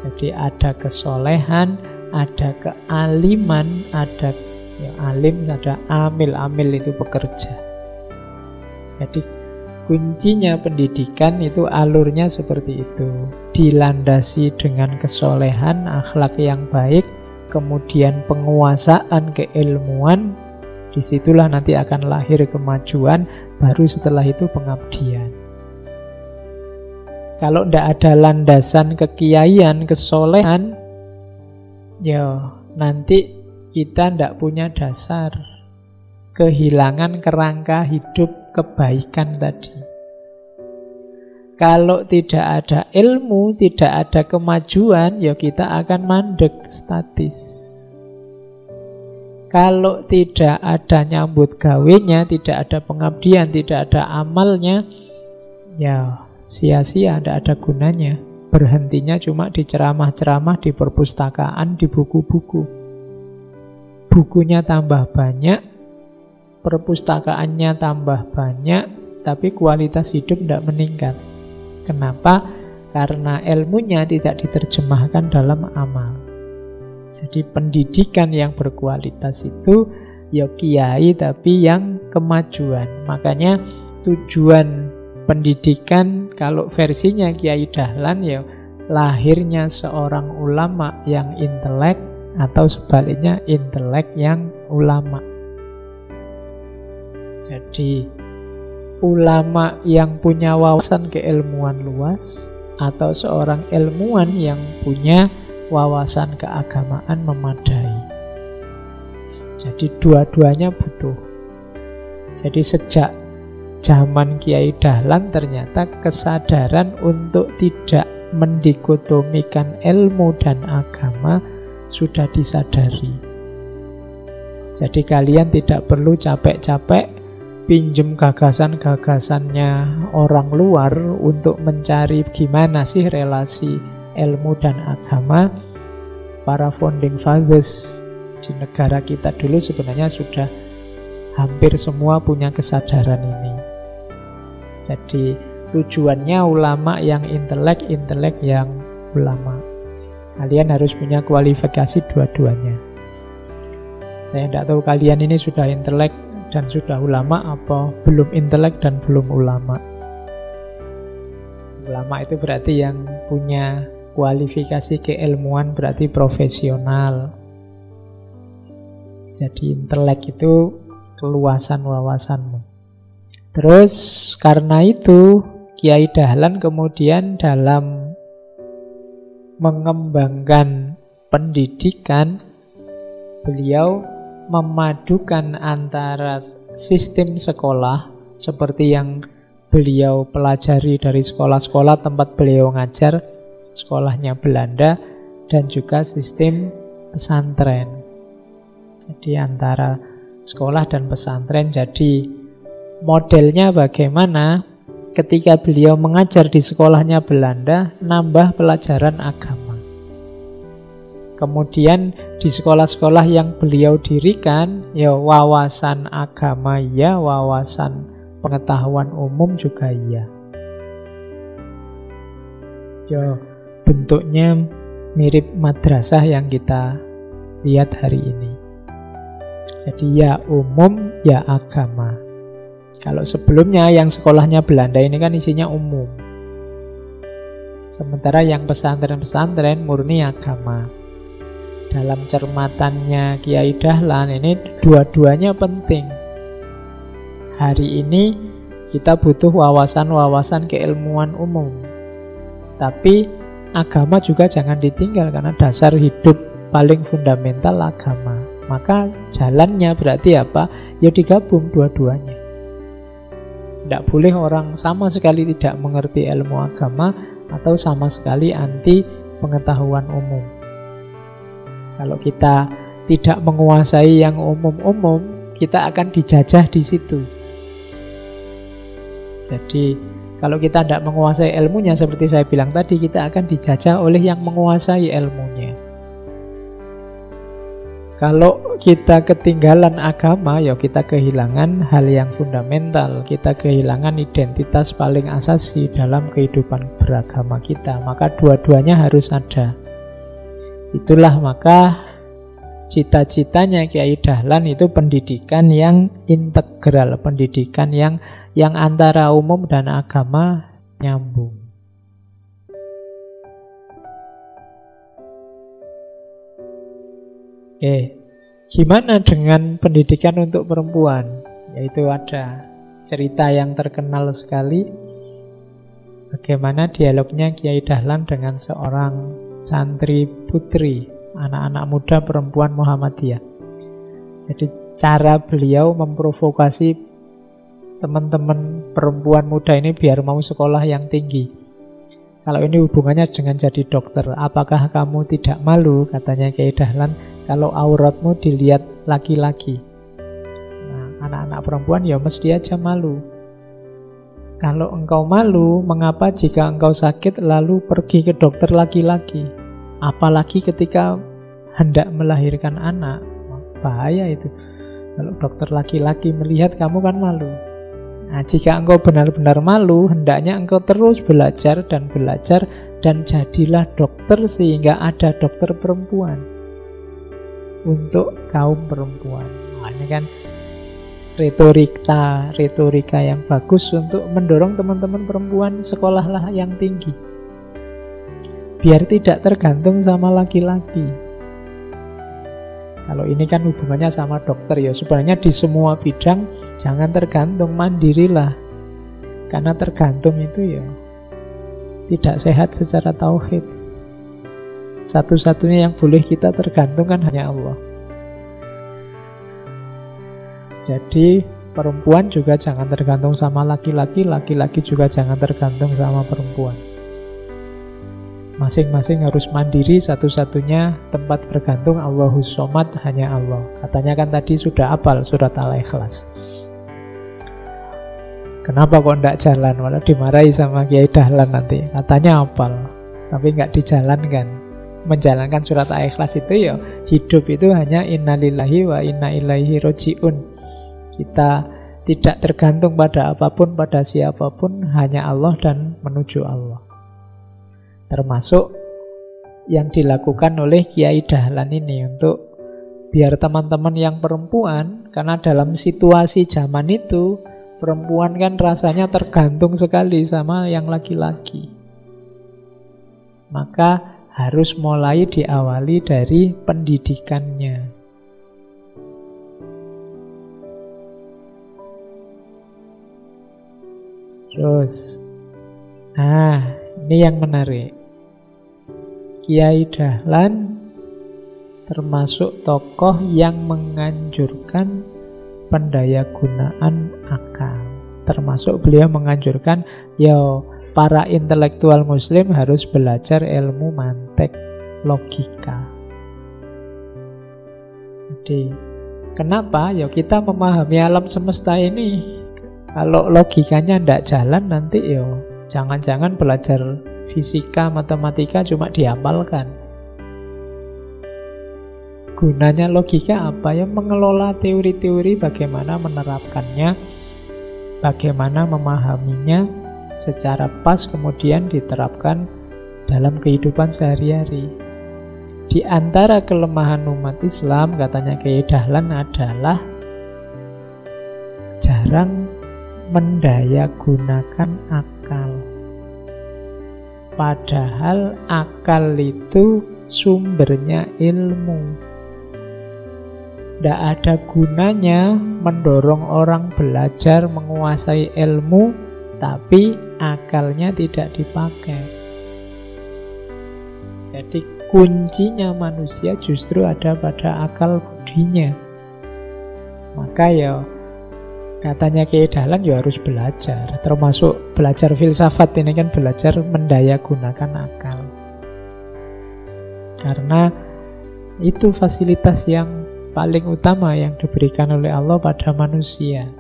Jadi ada kesolehan, ada kealiman, ada ya alim, ada amil. Amil itu pekerja. Jadi kuncinya pendidikan itu alurnya seperti itu. Dilandasi dengan kesolehan, akhlak yang baik, kemudian penguasaan keilmuan. Disitulah nanti akan lahir kemajuan, baru setelah itu pengabdian. Kalau tidak ada landasan kekiaian, kesolehan, ya nanti kita tidak punya dasar. Kehilangan kerangka hidup kebaikan tadi. Kalau tidak ada ilmu, tidak ada kemajuan, ya kita akan mandek, statis. Kalau tidak ada nyambut gawenya, tidak ada pengabdian, tidak ada amalnya, ya sia-sia, tidak ada gunanya. Berhentinya cuma di ceramah-ceramah, di perpustakaan, di buku-buku. Bukunya tambah banyak, perpustakaannya tambah banyak, tapi kualitas hidup tidak meningkat. Kenapa? Karena ilmunya tidak diterjemahkan dalam amal. Jadi pendidikan yang berkualitas itu ya kiai tapi yang kemajuan. Makanya tujuan pendidikan kalau versinya Kiai Dahlan ya lahirnya seorang ulama yang intelek atau sebaliknya intelek yang ulama. Jadi ulama yang punya wawasan keilmuan luas atau seorang ilmuwan yang punya wawasan keagamaan memadai. Jadi dua-duanya butuh. Jadi sejak zaman Kiai Dahlan ternyata kesadaran untuk tidak mendikotomikan ilmu dan agama sudah disadari. Jadi kalian tidak perlu capek-capek pinjem gagasan-gagasannya orang luar untuk mencari gimana sih relasi ilmu dan agama. Para founding fathers di negara kita dulu sebenarnya sudah Hampir semua punya kesadaran ini. Jadi tujuannya ulama yang intelek, intelek yang ulama. Kalian harus punya kualifikasi dua-duanya. Saya tidak tahu kalian ini sudah intelek dan sudah ulama apa belum intelek dan belum ulama. Ulama itu berarti yang punya kualifikasi keilmuan, berarti profesional. Jadi intelek itu keluasan wawasanmu. Terus karena itu Kiai Dahlan kemudian dalam mengembangkan pendidikan, beliau memadukan antara sistem sekolah seperti yang beliau pelajari dari sekolah-sekolah tempat beliau ngajar, sekolahnya Belanda, dan juga sistem pesantren. Jadi antara sekolah dan pesantren. Jadi modelnya bagaimana? Ketika beliau mengajar di sekolahnya Belanda, nambah pelajaran agama. Kemudian di sekolah-sekolah yang beliau dirikan, ya wawasan agama ya, wawasan pengetahuan umum juga iya. Ya bentuknya mirip madrasah yang kita lihat hari ini. Jadi ya umum, ya agama. Kalau sebelumnya yang sekolahnya Belanda ini kan isinya umum. Sementara yang pesantren-pesantren murni agama. Dalam cermatannya Kiai Dahlan ini dua-duanya penting. Hari ini kita butuh wawasan-wawasan keilmuan umum. Tapi agama juga jangan ditinggal karena dasar hidup paling fundamental agama. Maka jalannya berarti apa? Ya digabung dua-duanya. Tidak boleh orang sama sekali tidak mengerti ilmu agama atau sama sekali anti pengetahuan umum. Kalau kita tidak menguasai yang umum-umum, kita akan dijajah di situ. Jadi kalau kita tidak menguasai ilmunya, seperti saya bilang tadi, kita akan dijajah oleh yang menguasai ilmunya. Kalau kita ketinggalan agama, ya kita kehilangan hal yang fundamental. Kita kehilangan identitas paling asasi dalam kehidupan beragama kita. Maka dua-duanya harus ada. Itulah maka cita-citanya Kiai Dahlan itu pendidikan yang integral, pendidikan yang antara umum dan agama nyambung. Oke, gimana dengan pendidikan untuk perempuan? Yaitu ada cerita yang terkenal sekali. Bagaimana dialognya Kiai Dahlan dengan seorang santri putri, anak-anak muda perempuan Muhammadiyah. Jadi cara beliau memprovokasi teman-teman perempuan muda ini biar mau sekolah yang tinggi. Kalau ini hubungannya dengan jadi dokter, apakah kamu tidak malu, katanya Kiai Dahlan, kalau auratmu dilihat laki-laki? Nah, anak-anak perempuan ya mesti aja malu. Kalau engkau malu, mengapa jika engkau sakit lalu pergi ke dokter laki-laki? Apalagi ketika hendak melahirkan anak. Bahaya itu. Kalau dokter laki-laki melihat kamu kan malu. Nah, jika engkau benar-benar malu, hendaknya engkau terus belajar dan jadilah dokter sehingga ada dokter perempuan untuk kaum perempuan. Nah, ini kan retorika yang bagus untuk mendorong teman-teman perempuan sekolahlah yang tinggi. Biar tidak tergantung sama laki-laki. Kalau ini kan hubungannya sama dokter ya. Sebenarnya di semua bidang jangan tergantung, mandirilah. Karena tergantung itu ya tidak sehat secara tauhid. Satu-satunya yang boleh kita tergantung kan hanya Allah. Jadi perempuan juga jangan tergantung sama laki-laki, laki-laki juga jangan tergantung sama perempuan. Masing-masing harus mandiri, satu-satunya tempat bergantung Allahus Shomad, hanya Allah. Katanya kan tadi sudah hafal surat Al-Ikhlas. Kenapa kok tidak jalan? Malah dimarahi sama Kiai Dahlan nanti. Katanya hafal, tapi nggak dijalankan. Menjalankan surat Al-Ikhlas itu ya hidup itu hanya innalillahi wa inna ilaihi roji'un. Kita tidak tergantung pada apapun, pada siapapun, hanya Allah dan menuju Allah. Termasuk yang dilakukan oleh Kiai Dahlan ini untuk biar teman-teman yang perempuan, karena dalam situasi zaman itu perempuan kan rasanya tergantung sekali sama yang laki-laki. Maka harus mulai diawali dari pendidikannya. Terus, ini yang menarik. Kiai Dahlan termasuk tokoh yang menganjurkan pendayagunaan akal. Termasuk beliau menganjurkan, para intelektual muslim harus belajar ilmu mantek, logika. Jadi, kenapa? Kita memahami alam semesta ini, kalau logikanya tidak jalan, nanti jangan-jangan belajar fisika, matematika cuma dihafalkan. Gunanya logika apa? Mengelola teori-teori, bagaimana menerapkannya, bagaimana memahaminya secara pas, kemudian diterapkan dalam kehidupan sehari-hari. Di antara kelemahan umat Islam, katanya Kiai Dahlan, adalah jarang mendayagunakan akal. Padahal akal itu sumbernya ilmu. Tidak ada gunanya mendorong orang belajar menguasai ilmu, tapi akalnya tidak dipakai. Jadi kuncinya manusia justru ada pada akal budinya. Maka katanya Kiai Dahlan harus belajar. Termasuk belajar filsafat ini kan belajar mendayagunakan akal. Karena itu fasilitas yang paling utama yang diberikan oleh Allah pada manusia.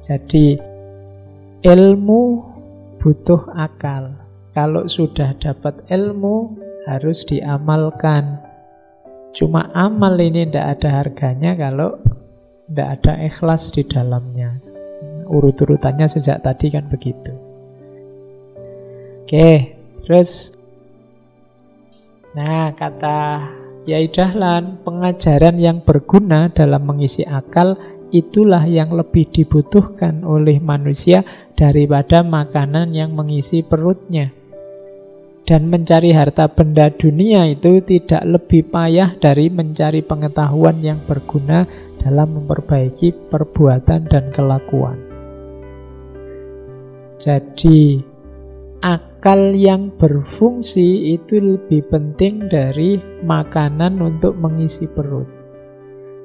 Jadi ilmu butuh akal. Kalau sudah dapat ilmu harus diamalkan. Cuma amal ini tidak ada harganya kalau tidak ada ikhlas di dalamnya. Urut-urutannya sejak tadi kan begitu. Oke, terus kata Kiai Dahlan, pengajaran yang berguna dalam mengisi akal itulah yang lebih dibutuhkan oleh manusia daripada makanan yang mengisi perutnya. Dan mencari harta benda dunia itu tidak lebih payah dari mencari pengetahuan yang berguna dalam memperbaiki perbuatan dan kelakuan. Jadi, akal yang berfungsi itu lebih penting dari makanan untuk mengisi perut.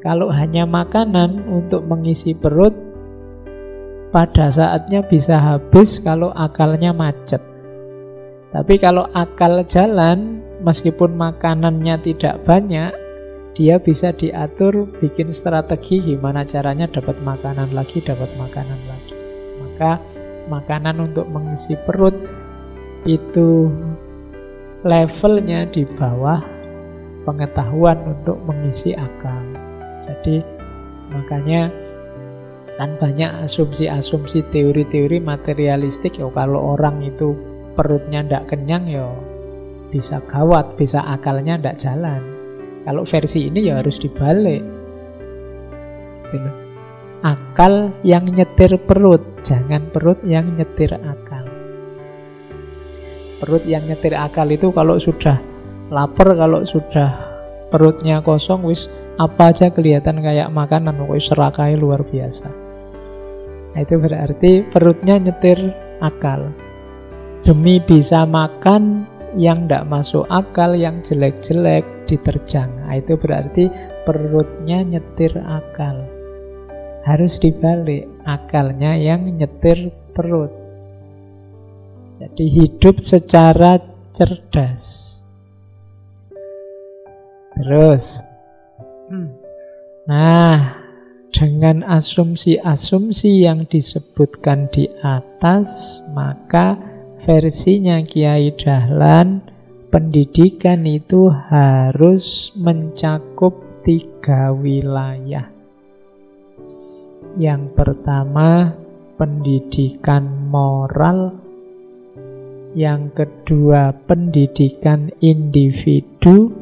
Kalau hanya makanan untuk mengisi perut, pada saatnya bisa habis kalau akalnya macet. Tapi kalau akal jalan, meskipun makanannya tidak banyak, dia bisa diatur, bikin strategi gimana caranya dapat makanan lagi. Maka makanan untuk mengisi perut itu levelnya di bawah pengetahuan untuk mengisi akal. Jadi makanya kan banyak asumsi-asumsi, teori-teori materialistik. Kalau orang itu perutnya tidak kenyang bisa gawat, bisa akalnya tidak jalan. Kalau versi ini harus dibalik. Akal yang nyetir perut, jangan perut yang nyetir akal. Perut yang nyetir akal itu kalau sudah lapar, kalau sudah perutnya kosong, apa aja kelihatan kayak makanan, serakai luar biasa. Itu berarti perutnya nyetir akal. Demi bisa makan yang tidak masuk akal, yang jelek-jelek diterjang. Itu berarti perutnya nyetir akal. Harus dibalik, akalnya yang nyetir perut. Jadi hidup secara cerdas. Terus dengan asumsi-asumsi yang disebutkan di atas, maka versinya Kiai Dahlan, pendidikan itu harus mencakup 3 wilayah. Yang pertama, pendidikan moral. Yang kedua, pendidikan individu.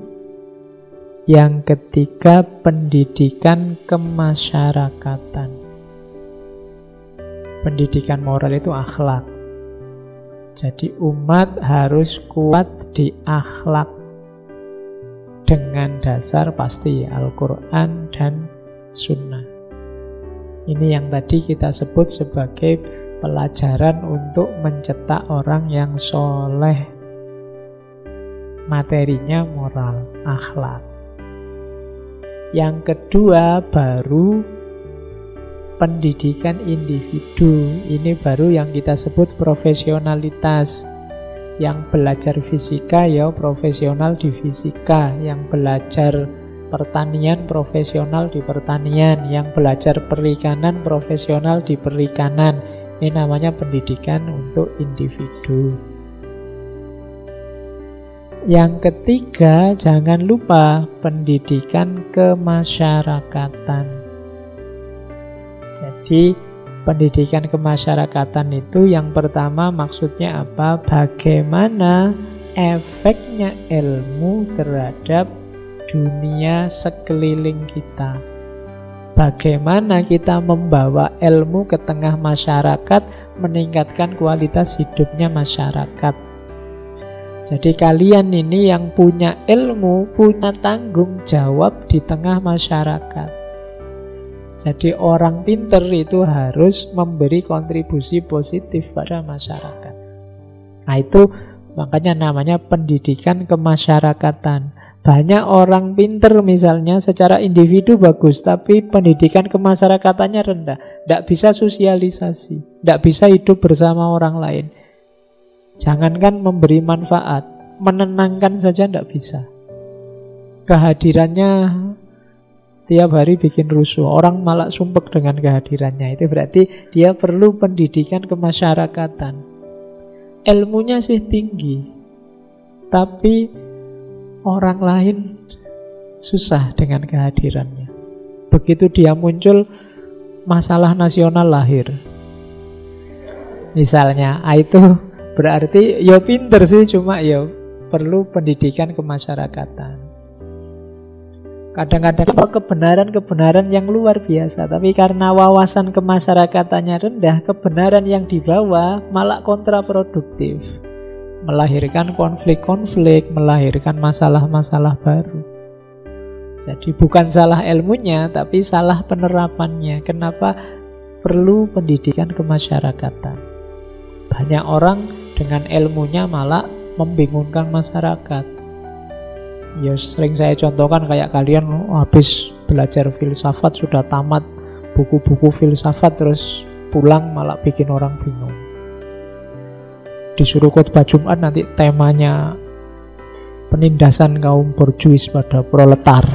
Yang ketiga, pendidikan kemasyarakatan. Pendidikan moral itu akhlak. Jadi umat harus kuat di akhlak dengan dasar pasti Al-Quran dan Sunnah. Ini yang tadi kita sebut sebagai pelajaran untuk mencetak orang yang soleh. Materinya moral, akhlak. Yang kedua baru pendidikan individu. Ini baru yang kita sebut profesionalitas. Yang belajar fisika ya profesional di fisika, yang belajar pertanian profesional di pertanian, yang belajar perikanan profesional di perikanan. Ini namanya pendidikan untuk individu. Yang ketiga, jangan lupa pendidikan kemasyarakatan. Jadi, pendidikan kemasyarakatan itu yang pertama maksudnya apa? Bagaimana efeknya ilmu terhadap dunia sekeliling kita. Bagaimana kita membawa ilmu ke tengah masyarakat, meningkatkan kualitas hidupnya masyarakat. Jadi kalian ini yang punya ilmu, punya tanggung jawab di tengah masyarakat. Jadi orang pinter itu harus memberi kontribusi positif pada masyarakat. Nah itu makanya namanya pendidikan kemasyarakatan. Banyak orang pinter misalnya secara individu bagus, tapi pendidikan kemasyarakatannya rendah. Tidak bisa sosialisasi, tidak bisa hidup bersama orang lain. Jangankan memberi manfaat, menenangkan saja tidak bisa. Kehadirannya tiap hari bikin rusuh, orang malah sumpek dengan kehadirannya. Itu berarti dia perlu pendidikan kemasyarakatan. Ilmunya sih tinggi, tapi orang lain susah dengan kehadirannya. Begitu dia muncul, masalah nasional lahir. Misalnya, itu berarti ya pinter sih, cuma ya perlu pendidikan kemasyarakatan. Kadang-kadang kebenaran-kebenaran yang luar biasa, tapi karena wawasan kemasyarakatannya rendah, kebenaran yang dibawa malah kontraproduktif, melahirkan konflik-konflik, melahirkan masalah-masalah baru. Jadi bukan salah ilmunya, tapi salah penerapannya. Kenapa perlu pendidikan kemasyarakatan? Banyak orang dengan ilmunya malah membingungkan masyarakat. Ya sering saya contohkan kayak kalian habis belajar filsafat, sudah tamat buku-buku filsafat, terus pulang malah bikin orang bingung. Disuruh khotbah Jumat nanti temanya penindasan kaum borjuis pada proletar.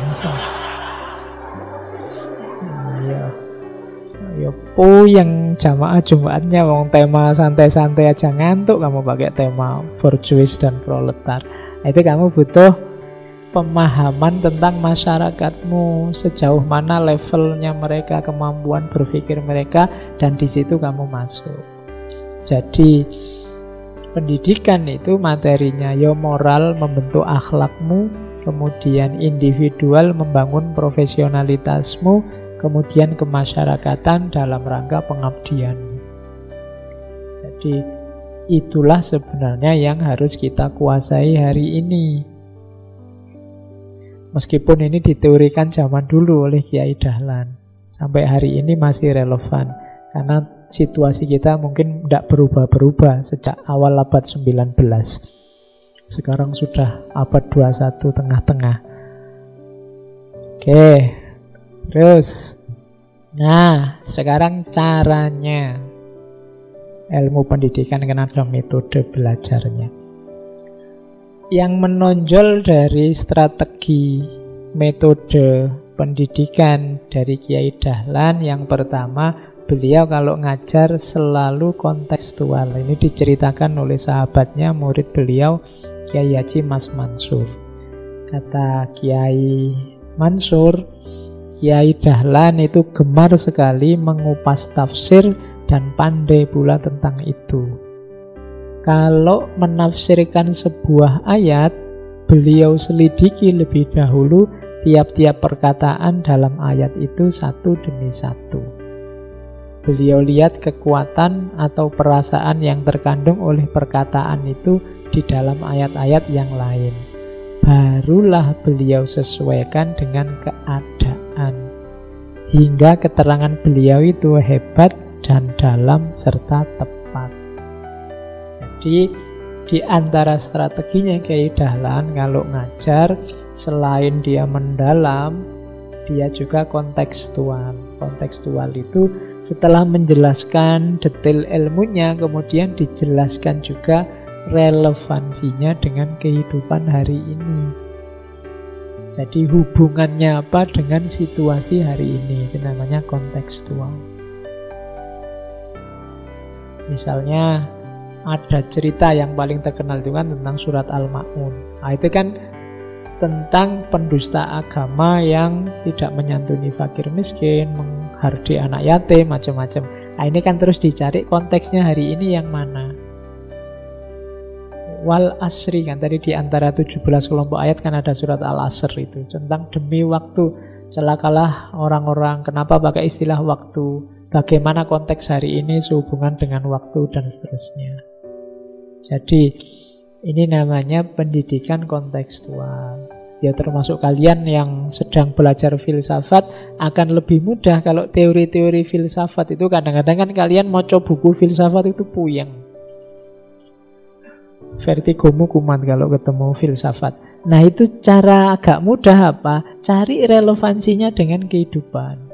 Ya puyeng jamaah Jumatnya, wong tema santai-santai aja ngantuk, kamu pakai tema borjuis dan proletar. Nah, itu kamu butuh pemahaman tentang masyarakatmu, sejauh mana levelnya mereka, kemampuan berpikir mereka, dan di situ kamu masuk. Jadi pendidikan itu materinya ya moral, membentuk akhlakmu, kemudian individual, membangun profesionalitasmu, kemudian kemasyarakatan dalam rangka pengabdianmu. Jadi itulah sebenarnya yang harus kita kuasai hari ini. Meskipun ini diteorikan zaman dulu oleh Kiai Dahlan, sampai hari ini masih relevan. Karena situasi kita mungkin tidak berubah-berubah sejak awal abad 19. Sekarang sudah abad 21 tengah-tengah. Oke, terus. Nah, sekarang caranya. Ilmu pendidikan kan ada metode belajarnya. Yang menonjol dari strategi metode pendidikan dari Kiai Dahlan, yang pertama, beliau kalau ngajar selalu kontekstual. Ini diceritakan oleh sahabatnya, murid beliau, Kiai Haji Mas Mansur. Kata Kiai Mansur, Kiai Dahlan itu gemar sekali mengupas tafsir dan pandai pula tentang itu. Kalau menafsirkan sebuah ayat, beliau selidiki lebih dahulu tiap-tiap perkataan dalam ayat itu satu demi satu. Beliau lihat kekuatan atau perasaan yang terkandung oleh perkataan itu di dalam ayat-ayat yang lain. Barulah beliau sesuaikan dengan keadaan. Hingga keterangan beliau itu hebat dan dalam serta tepat. Jadi di antara strateginya Kiai Dahlan kalau ngajar, selain dia mendalam, dia juga kontekstual. Kontekstual itu setelah menjelaskan detail ilmunya, kemudian dijelaskan juga relevansinya dengan kehidupan hari ini. Jadi hubungannya apa dengan situasi hari ini, itu namanya kontekstual. Misalnya ada cerita yang paling terkenal itu kan tentang surat Al-Ma'un. Nah, itu kan tentang pendusta agama yang tidak menyantuni fakir miskin, menghardi anak yatim, macam-macam. Nah, ini kan terus dicari konteksnya hari ini yang mana. Wal asri kan tadi di antara 17 kelompok ayat kan ada surat Al-Asr itu tentang demi waktu, celakalah orang-orang. Kenapa pakai istilah waktu? Bagaimana konteks hari ini sehubungan dengan waktu dan seterusnya. Jadi ini namanya pendidikan kontekstual. Ya termasuk kalian yang sedang belajar filsafat akan lebih mudah kalau teori-teori filsafat itu kadang-kadang kan kalian mau coba buku filsafat itu puyeng. Vertigomu kumat kalau ketemu filsafat. Nah itu cara agak mudah apa? Cari relevansinya dengan kehidupan.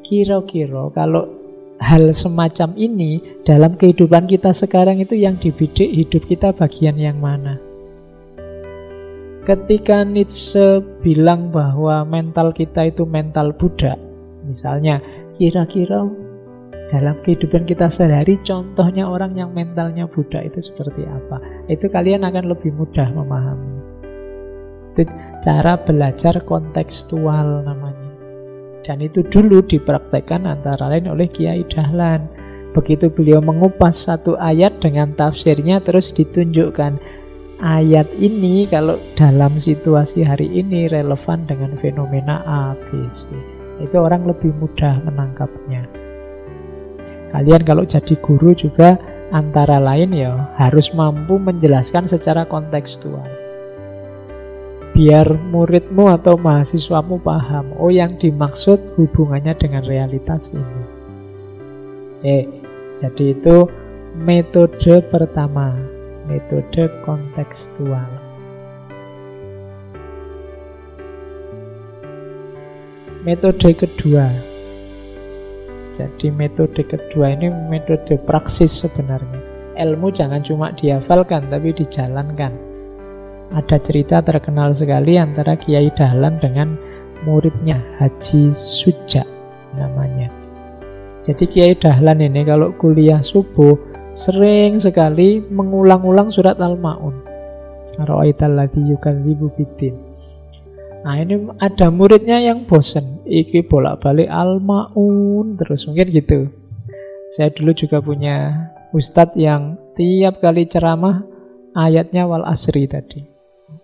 Kira-kira kalau hal semacam ini dalam kehidupan kita sekarang itu yang dibidik hidup kita bagian yang mana? Ketika Nietzsche bilang bahwa mental kita itu mental budak, misalnya, kira-kira dalam kehidupan kita sehari-hari contohnya orang yang mentalnya budak itu seperti apa? Itu kalian akan lebih mudah memahami. Itu cara belajar kontekstual namanya. Dan itu dulu dipraktekkan antara lain oleh Kiai Dahlan. Begitu beliau mengupas satu ayat dengan tafsirnya, terus ditunjukkan ayat ini kalau dalam situasi hari ini relevan dengan fenomena A, B, C. Itu orang lebih mudah menangkapnya. Kalian kalau jadi guru juga antara lain ya harus mampu menjelaskan secara kontekstual. Biar muridmu atau mahasiswamu paham, oh yang dimaksud hubungannya dengan realitas ini. Jadi itu metode pertama, metode kontekstual. Metode kedua. Jadi metode kedua ini metode praksis sebenarnya. Ilmu jangan cuma dihafalkan tapi dijalankan. Ada cerita terkenal sekali antara Kiai Dahlan dengan muridnya Haji Suja namanya. Jadi Kiai Dahlan ini kalau kuliah subuh sering sekali mengulang-ulang surat Al-Ma'un. Ra'aital ladzi yukadzibu biddin. Nah ini ada muridnya yang bosen, iki bolak-balik Al-Ma'un terus, mungkin gitu. Saya dulu juga punya ustadz yang tiap kali ceramah ayatnya wal asri tadi.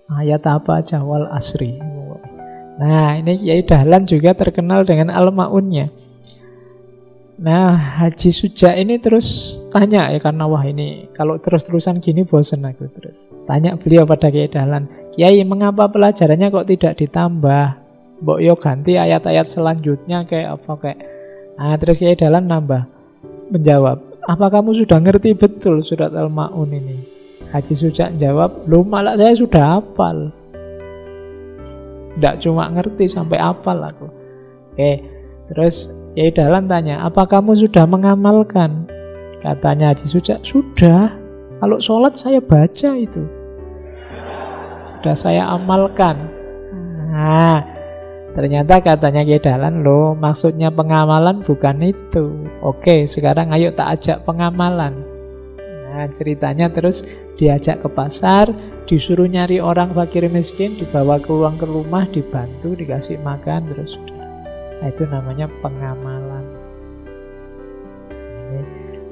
Ayat apa aja wal asri. Nah ini Kiai Dahlan juga terkenal dengan Al-Ma'unnya. Nah Haji Suja ini terus tanya ya, karena wah ini kalau terus-terusan gini bosen aku terus. Tanya beliau pada Kiai Dahlan, Kiai mengapa pelajarannya kok tidak ditambah? Mbok yo ganti ayat-ayat selanjutnya kayak apa kayak. Nah terus Kiai Dahlan menjawab, apa kamu sudah ngerti betul surat Al-Ma'un ini? Haji Suja jawab, loh malah saya sudah hafal. Tidak cuma ngerti sampai hafal aku. Terus Kiai Dahlan tanya, apa kamu sudah mengamalkan? Katanya Haji Suja, sudah. Kalau sholat saya baca itu. Sudah saya amalkan. Nah, ternyata katanya Kiai Dahlan, loh maksudnya pengamalan bukan itu. Oke, sekarang ayo tak ajak pengamalan. Nah, ceritanya terus diajak ke pasar, disuruh nyari orang fakir miskin, dibawa ke ruang ke rumah, dibantu, dikasih makan, terus sudah. Nah, itu namanya pengamalan.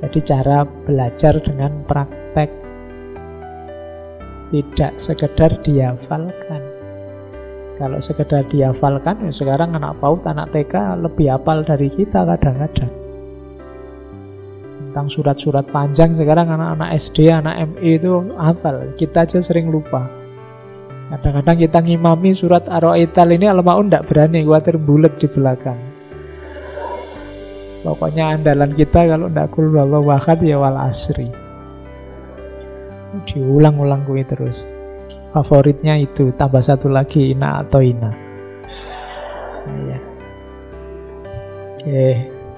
Jadi cara belajar dengan praktek, tidak sekedar dihafalkan. Kalau sekedar dihafalkan, ya sekarang anak PAUD, anak TK lebih hafal dari kita kadang-kadang. Tentang surat-surat panjang sekarang anak-anak SD, anak MI itu hafal. Kita aja sering lupa. Kadang-kadang kita ngimami surat Ar-Ra'aital ini Al-Ma'un tidak berani, khawatir bulet di belakang. Pokoknya andalan kita kalau tidak qul huwallahu ahad ya wal asri. Diulang-ulang gue terus. Favoritnya itu, tambah satu lagi Ina atau Ina. Nah, ya. Oke,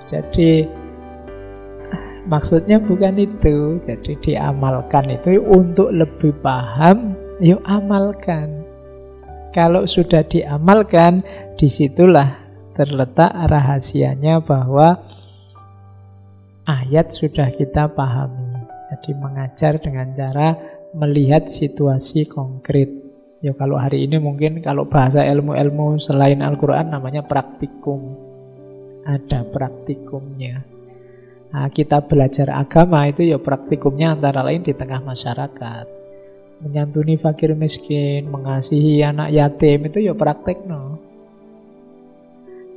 jadi maksudnya bukan itu. Jadi diamalkan itu untuk lebih paham, yuk amalkan. Kalau sudah diamalkan, disitulah terletak rahasianya bahwa ayat sudah kita pahami. Jadi mengajar dengan cara melihat situasi konkret. Ya kalau hari ini mungkin kalau bahasa ilmu-ilmu selain Al-Quran namanya praktikum. Ada praktikumnya. Nah, kita belajar agama itu ya praktikumnya antara lain di tengah masyarakat. Menyantuni fakir miskin, mengasihi anak yatim itu ya praktek no.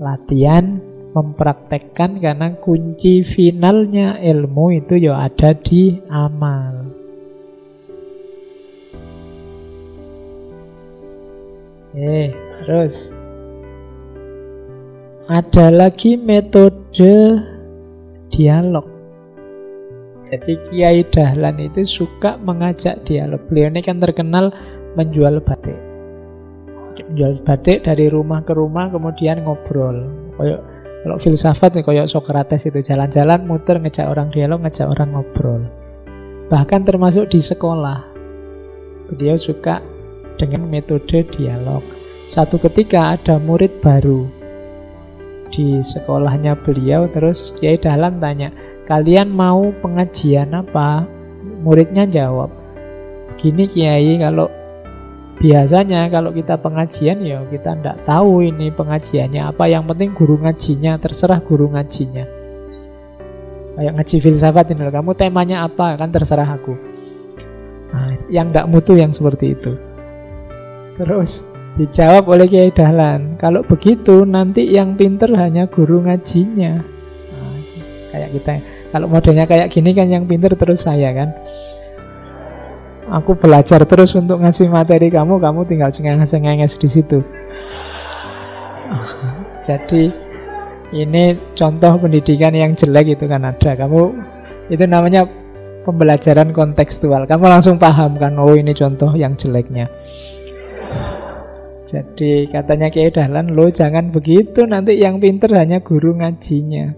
Latihan mempraktekkan karena kunci finalnya ilmu itu ya ada di amal. Terus ada lagi metode dialog. Jadi Kiai Dahlan itu suka mengajak dialog. Beliau ini kan terkenal menjual batik. Jadi menjual batik dari rumah ke rumah kemudian ngobrol. Kalau filsafat ya kayak Socrates itu jalan-jalan muter ngejak orang dialog, ngejak orang ngobrol. Bahkan termasuk di sekolah. Beliau suka dengan metode dialog. Satu ketika ada murid baru di sekolahnya beliau, terus Kiai Dahlan tanya, kalian mau pengajian apa? Muridnya jawab, begini Kiai, kalau biasanya kalau kita pengajian ya kita tidak tahu ini pengajiannya apa, yang penting guru ngajinya, terserah guru ngajinya. Kayak ngaji filsafat ini, kamu temanya apa, kan terserah aku. Nah, yang tidak mutu yang seperti itu. Terus dijawab oleh Kiai Dahlan, kalau begitu nanti yang pinter hanya guru ngajinya. Nah, kayak kita, kalau modelnya kayak gini kan yang pinter terus saya kan. Aku belajar terus untuk ngasih materi kamu tinggal cengenges-cengenges di situ. Jadi ini contoh pendidikan yang jelek itu kan ada. Kamu itu namanya pembelajaran kontekstual. Kamu langsung paham kan, oh ini contoh yang jeleknya. Jadi katanya Kiai Dahlan, lo jangan begitu, nanti yang pinter hanya guru ngajinya.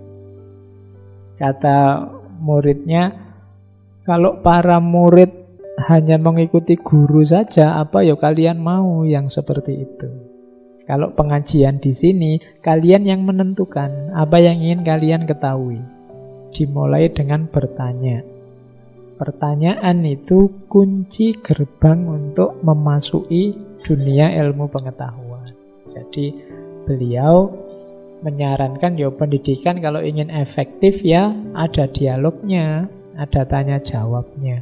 Kata muridnya, kalau para murid hanya mengikuti guru saja, apa ya kalian mau yang seperti itu? Kalau pengajian di sini, kalian yang menentukan apa yang ingin kalian ketahui. Dimulai dengan bertanya. Pertanyaan itu kunci gerbang untuk memasuki dunia ilmu pengetahuan. Jadi beliau menyarankan ya pendidikan kalau ingin efektif ya ada dialognya, ada tanya jawabnya.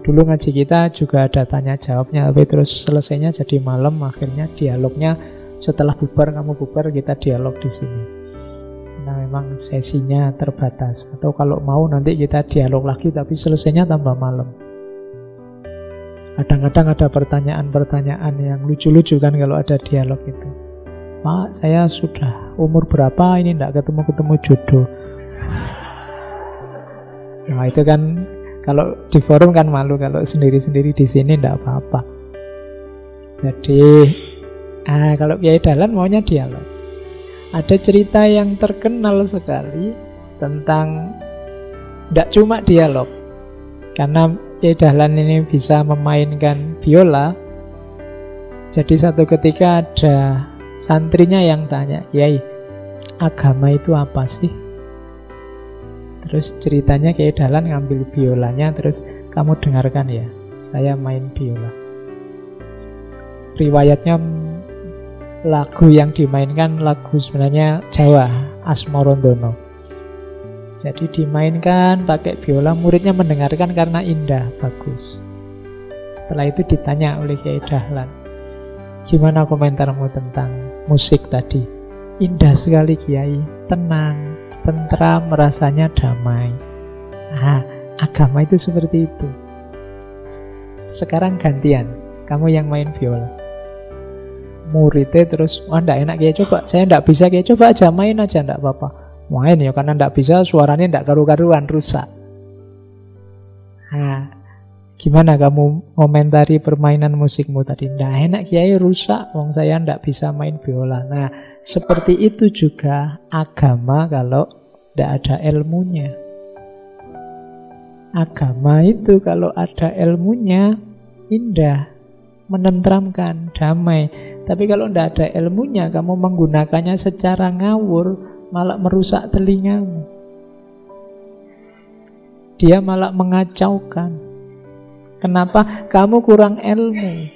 Dulu ngaji kita juga ada tanya jawabnya, tapi terus selesainya jadi malam, akhirnya dialognya setelah bubar, kamu bubar kita dialog di sini. Nah memang sesinya terbatas. Atau kalau mau nanti kita dialog lagi tapi selesainya tambah malam. Kadang-kadang ada pertanyaan-pertanyaan yang lucu-lucu kan kalau ada dialog itu. Pak, saya sudah umur berapa ini tidak ketemu-ketemu jodoh. Nah itu kan kalau di forum kan malu, kalau sendiri-sendiri di sini tidak apa-apa. Jadi kalau Kiai Dahlan maunya dialog. Ada cerita yang terkenal sekali tentang tidak cuma dialog. Karena Kiai Dahlan ini bisa memainkan biola. Jadi satu ketika ada santrinya yang tanya, Kiai, agama itu apa sih? Terus ceritanya Kiai Dahlan ngambil biolanya, terus kamu dengarkan ya, saya main biola. Riwayatnya lagu yang dimainkan lagu sebenarnya Jawa, Asmarandono. Jadi dimainkan pakai biola, muridnya mendengarkan karena indah, bagus. Setelah itu ditanya oleh Kiai Dahlan, gimana komentarmu tentang musik tadi? Indah sekali Kiai, tenang, tentram, rasanya damai. Agama itu seperti itu. Sekarang gantian, kamu yang main biola. Muridnya terus, enggak enak Kiai, coba. Saya enggak bisa Kiai, coba aja, main aja, enggak apa-apa. Main ya, karena enggak bisa, suaranya enggak karu-karuan, rusak. Gimana kamu komentari permainan musikmu tadi? Enggak enak Kiai, rusak, wong saya enggak bisa main biola. Nah, seperti itu juga agama kalau enggak ada ilmunya. Agama itu kalau ada ilmunya, indah, menenteramkan, damai. Tapi kalau tidak ada ilmunya, kamu menggunakannya secara ngawur, malah merusak telingamu. Dia malah mengacaukan. Kenapa? Kamu kurang ilmu.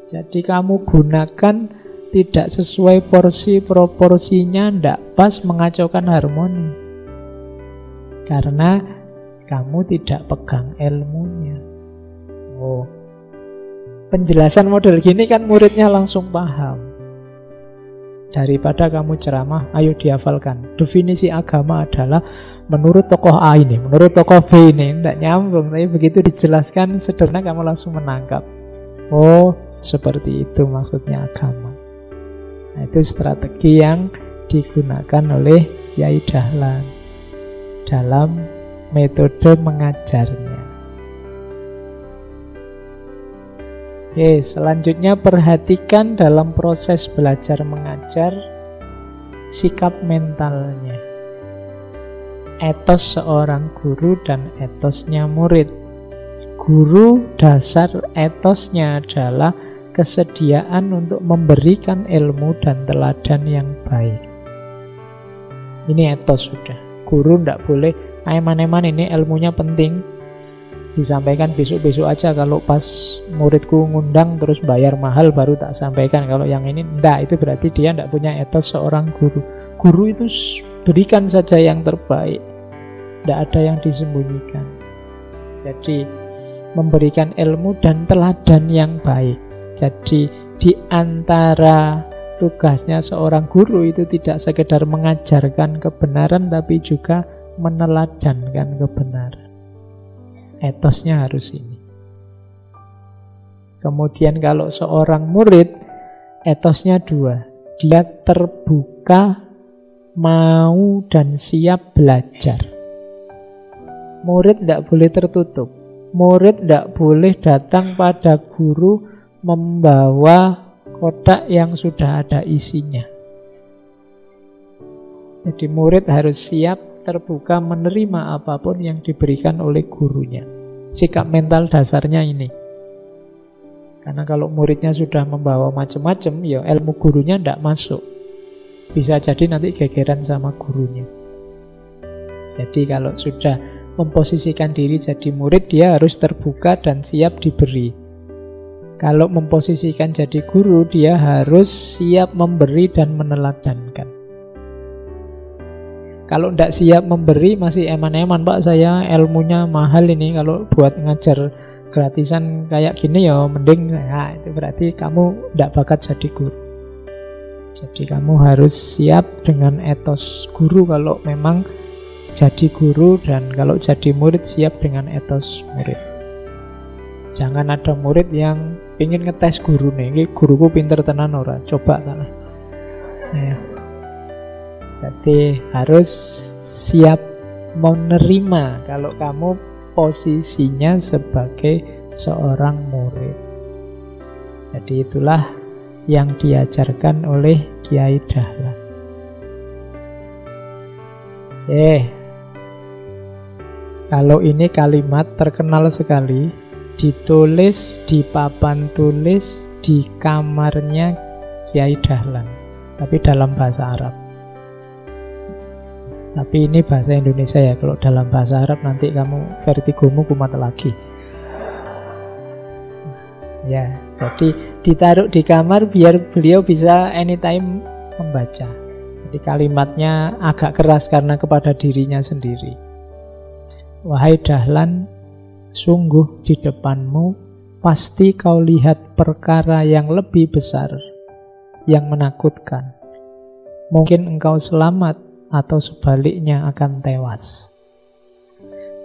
Jadi kamu gunakan tidak sesuai porsi, proporsinya, tidak pas, mengacaukan harmoni. Karena kamu tidak pegang ilmunya. Penjelasan model gini kan muridnya langsung paham. Daripada kamu ceramah, ayo dihafalkan. Definisi agama adalah menurut tokoh A ini, menurut tokoh B ini. Tidak nyambung, tapi begitu dijelaskan sederhana kamu langsung menangkap. Seperti itu maksudnya agama. Nah, itu strategi yang digunakan oleh Kiai Dahlan dalam metode mengajarnya. Oke, selanjutnya perhatikan dalam proses belajar mengajar sikap mentalnya. Etos seorang guru dan etosnya murid. Guru, dasar etosnya adalah kesediaan untuk memberikan ilmu dan teladan yang baik. Ini etos sudah. Guru tidak boleh eman-eman, ini ilmunya penting, disampaikan besok-besok aja. Kalau pas muridku ngundang terus bayar mahal baru tak sampaikan. Kalau yang ini enggak, itu berarti dia enggak punya etos seorang guru. Guru itu berikan saja yang terbaik, enggak ada yang disembunyikan. Jadi memberikan ilmu dan teladan yang baik. Jadi di antara tugasnya seorang guru itu tidak sekedar mengajarkan kebenaran, tapi juga meneladankan kebenaran. Etosnya harus ini. Kemudian kalau seorang murid, etosnya dua. Dia terbuka, mau dan siap belajar. Murid tidak boleh tertutup. Murid tidak boleh datang pada guru membawa kotak yang sudah ada isinya. Jadi murid harus siap, terbuka, menerima apapun yang diberikan oleh gurunya. Sikap mental dasarnya ini. Karena kalau muridnya sudah membawa macam-macam, ya ilmu gurunya tidak masuk. Bisa jadi nanti gegeran sama gurunya. Jadi kalau sudah memposisikan diri jadi murid, dia harus terbuka dan siap diberi. Kalau memposisikan jadi guru, dia harus siap memberi dan meneladankan. Kalau tidak siap memberi, masih eman-eman, Pak, saya ilmunya mahal ini, kalau buat ngajar gratisan kayak gini ya mending. Nah, itu berarti kamu tidak bakat jadi guru. Jadi kamu harus siap dengan etos guru kalau memang jadi guru, dan kalau jadi murid siap dengan etos murid. Jangan ada murid yang ingin ngetes guru nih, ini guruku pinter tenan ora, coba kan. Nah, jadi harus siap menerima kalau kamu posisinya sebagai seorang murid. Jadi itulah yang diajarkan oleh Kiai Dahlan. Oke. Kalau ini kalimat terkenal sekali, ditulis di papan tulis di kamarnya Kiai Dahlan, tapi dalam bahasa Arab. Tapi ini bahasa Indonesia ya. Kalau dalam bahasa Arab nanti kamu vertigomu kumat lagi. Ya, jadi ditaruh di kamar biar beliau bisa anytime membaca. Jadi kalimatnya agak keras karena kepada dirinya sendiri. Wahai Dahlan, sungguh di depanmu pasti kau lihat perkara yang lebih besar, yang menakutkan. Mungkin engkau selamat atau sebaliknya akan tewas.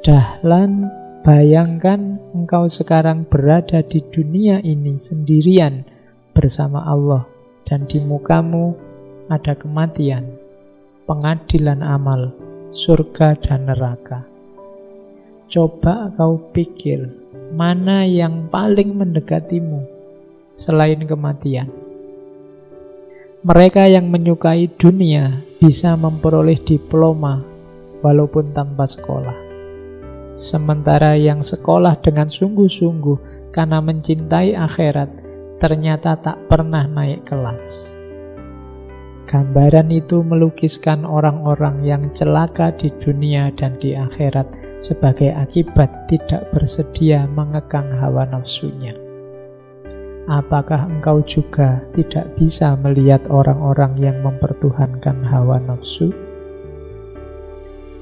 Dahlan, bayangkan engkau sekarang berada di dunia ini sendirian bersama Allah, dan di mukamu ada kematian, pengadilan amal, surga dan neraka. Coba kau pikir, mana yang paling mendekatimu selain kematian? Mereka yang menyukai dunia bisa memperoleh diploma walaupun tanpa sekolah. Sementara yang sekolah dengan sungguh-sungguh karena mencintai akhirat ternyata tak pernah naik kelas. Gambaran itu melukiskan orang-orang yang celaka di dunia dan di akhirat sebagai akibat tidak bersedia mengekang hawa nafsunya. Apakah engkau juga tidak bisa melihat orang-orang yang mempertuhankan hawa nafsu?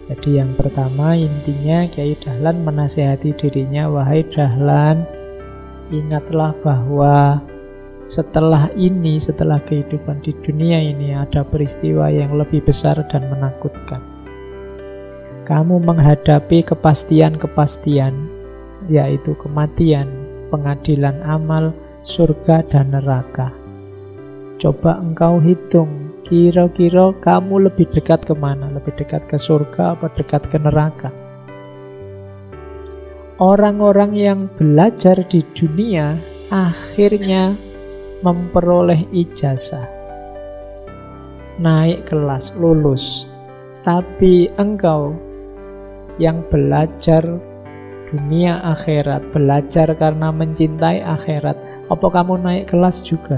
Jadi yang pertama intinya Kiai Dahlan menasihati dirinya, wahai Dahlan, ingatlah bahwa setelah ini, setelah kehidupan di dunia ini ada peristiwa yang lebih besar dan menakutkan. Kamu menghadapi kepastian-kepastian, yaitu kematian, pengadilan amal, surga dan neraka. Coba engkau hitung, kira-kira kamu lebih dekat kemana? Lebih dekat ke surga atau dekat ke neraka? Orang-orang yang belajar di dunia akhirnya memperoleh ijazah, naik kelas, lulus. Tapi engkau yang belajar dunia akhirat, belajar karena mencintai akhirat, apa kamu naik kelas juga?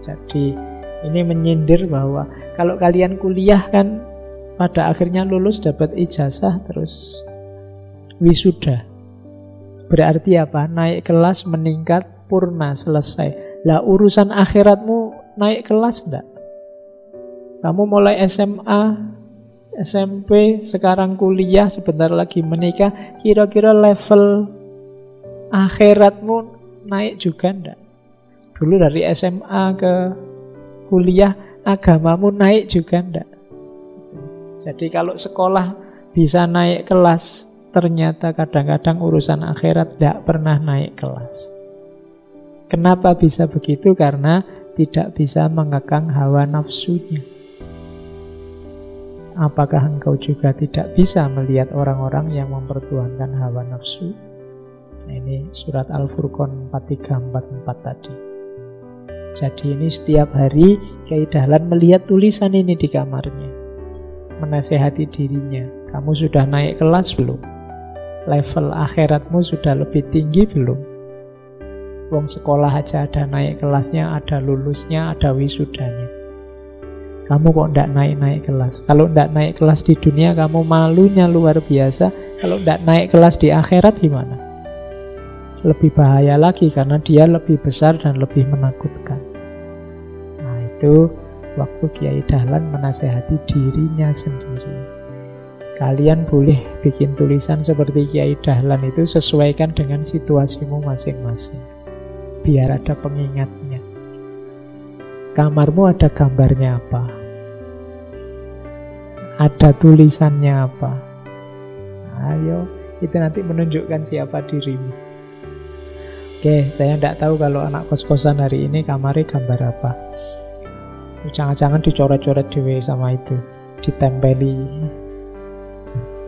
Jadi ini menyindir bahwa kalau kalian kuliah kan pada akhirnya lulus dapat ijazah terus wisuda. Berarti apa? Naik kelas, meningkat, purna, selesai. Lah urusan akhiratmu naik kelas enggak? Kamu mulai SMA, SMP, sekarang kuliah, sebentar lagi menikah, kira-kira level akhiratmu naik juga enggak? Dulu dari SMA ke kuliah, agamamu naik juga enggak? Jadi kalau sekolah bisa naik kelas, ternyata kadang-kadang urusan akhirat tidak pernah naik kelas. Kenapa bisa begitu? Karena tidak bisa mengekang hawa nafsunya. Apakah engkau juga tidak bisa melihat orang-orang yang mempertuhankan hawa nafsu? Nah, ini surat Al-Furqan 4344 tadi. Jadi ini setiap hari Kiai Dahlan melihat tulisan ini di kamarnya, menasehati dirinya. Kamu sudah naik kelas belum? Level akhiratmu sudah lebih tinggi belum? Wong sekolah aja ada naik kelasnya, ada lulusnya, ada wisudanya. Kamu kok ndak naik-naik kelas? Kalau ndak naik kelas di dunia, kamu malunya luar biasa. Kalau ndak naik kelas di akhirat gimana? Lebih bahaya lagi karena dia lebih besar dan lebih menakutkan. Nah itu waktu Kiai Dahlan menasehati dirinya sendiri. Kalian boleh bikin tulisan seperti Kiai Dahlan itu, sesuaikan dengan situasimu masing-masing, biar ada pengingatnya. Kamarmu ada gambarnya apa? Ada tulisannya apa? Ayo, itu nanti menunjukkan siapa dirimu. Oke, saya tidak tahu kalau anak kos-kosan hari ini kamarnya gambar apa. Jangan-jangan dicoret-coret dewe sama itu, ditempeli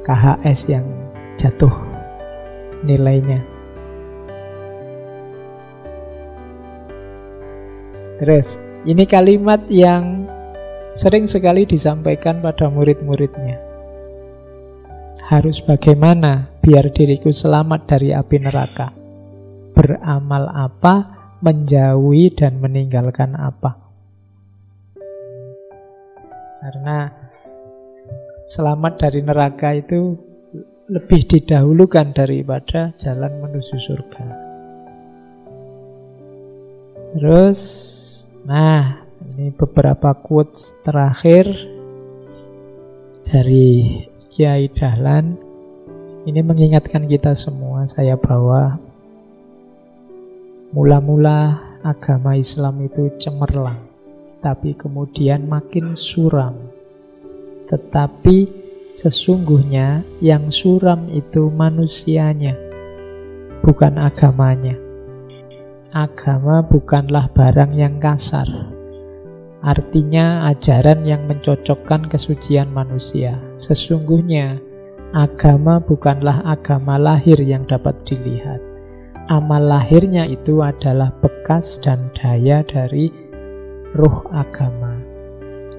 KHS yang jatuh nilainya. Terus, ini kalimat yang sering sekali disampaikan pada murid-muridnya. Harus bagaimana biar diriku selamat dari api neraka? Beramal apa, menjauhi dan meninggalkan apa? Karena selamat dari neraka itu lebih didahulukan daripada jalan menuju surga. Terus, nah, ini beberapa quotes terakhir dari Kiai Dahlan. Ini mengingatkan kita semua, saya bawa. Mula-mula agama Islam itu cemerlang, tapi kemudian makin suram. Tetapi sesungguhnya yang suram itu manusianya, bukan agamanya. Agama bukanlah barang yang kasar. Artinya ajaran yang mencocokkan kesucian manusia. Sesungguhnya agama bukanlah agama lahir yang dapat dilihat. Amal lahirnya itu adalah bekas dan daya dari ruh agama.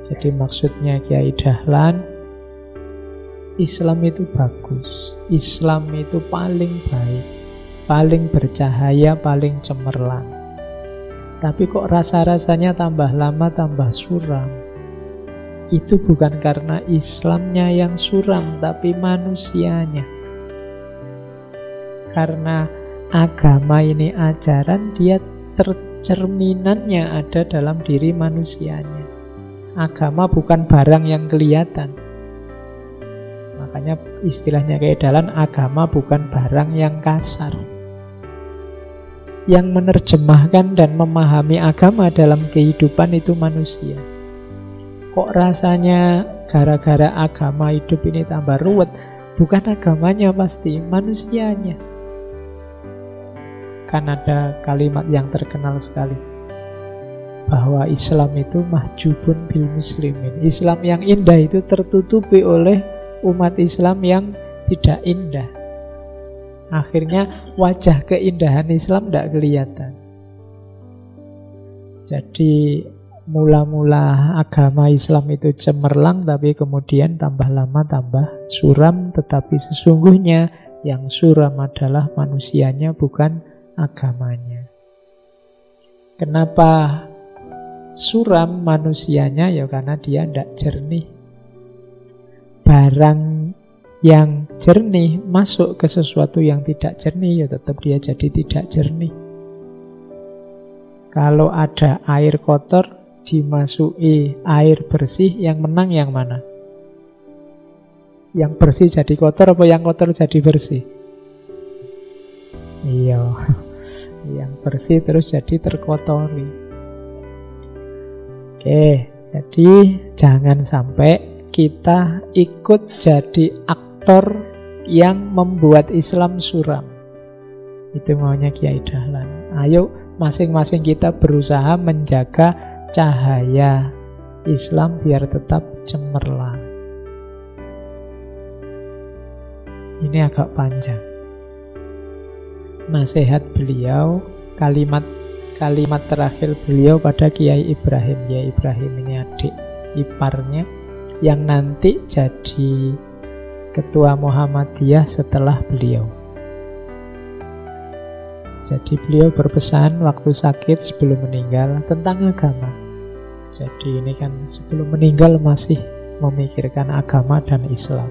Jadi maksudnya Kiai Dahlan, Islam itu bagus, Islam itu paling baik, paling bercahaya, paling cemerlang. Tapi kok rasa-rasanya tambah lama tambah suram? Itu bukan karena Islamnya yang suram, tapi manusianya. Karena agama ini ajaran, dia tercerminannya ada dalam diri manusianya. Agama bukan barang yang kelihatan. Makanya istilahnya kayak Dahlan, agama bukan barang yang kasar. Yang menerjemahkan dan memahami agama dalam kehidupan itu manusia. Kok rasanya gara-gara agama hidup ini tambah ruwet? Bukan agamanya pasti, manusianya. Kan ada kalimat yang terkenal sekali, bahwa Islam itu mahjubun bil muslimin. Islam yang indah itu tertutupi oleh umat Islam yang tidak indah. Akhirnya wajah keindahan Islam tidak kelihatan. Jadi mula-mula agama Islam itu cemerlang, tapi kemudian tambah lama tambah suram. Tetapi sesungguhnya yang suram adalah manusianya, bukan agamanya. Kenapa suram manusianya? Ya karena dia tidak jernih. Barang yang jernih masuk ke sesuatu yang tidak jernih, ya tetap dia jadi tidak jernih. Kalau ada air kotor dimasuki air bersih, yang menang yang mana? Yang bersih jadi kotor apa yang kotor jadi bersih? Iya, yang bersih terus jadi terkotori. Oke, jadi jangan sampai kita ikut jadi aktor yang membuat Islam suram. Itu maunya Kiai Dahlan. Ayo masing-masing kita berusaha menjaga cahaya Islam biar tetap cemerlang. Ini agak panjang. Nasihat beliau, kalimat terakhir beliau pada Kiai Ibrahim. Kiai Ibrahim ini adik iparnya yang nanti jadi ketua Muhammadiyah setelah beliau. Jadi beliau berpesan waktu sakit sebelum meninggal tentang agama. Jadi ini kan sebelum meninggal masih memikirkan agama dan Islam.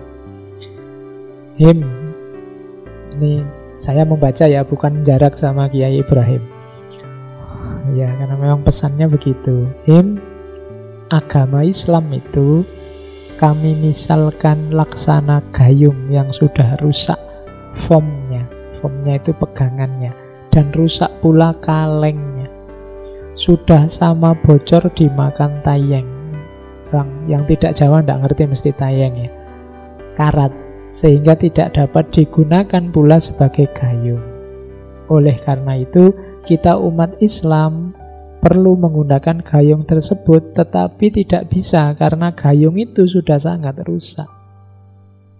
Ini saya membaca ya, bukan jarak sama Kiai Ibrahim. Ya, karena memang pesannya begitu. Agama Islam itu kami misalkan laksana gayung yang sudah rusak foamnya. Foamnya itu pegangannya. Dan rusak pula kalengnya. Sudah sama bocor dimakan tayeng. Orang yang tidak Jawa tidak ngerti mesti tayeng ya. Karat. Sehingga tidak dapat digunakan pula sebagai gayung. Oleh karena itu, kita umat Islam perlu menggunakan gayung tersebut, tetapi tidak bisa karena gayung itu sudah sangat rusak.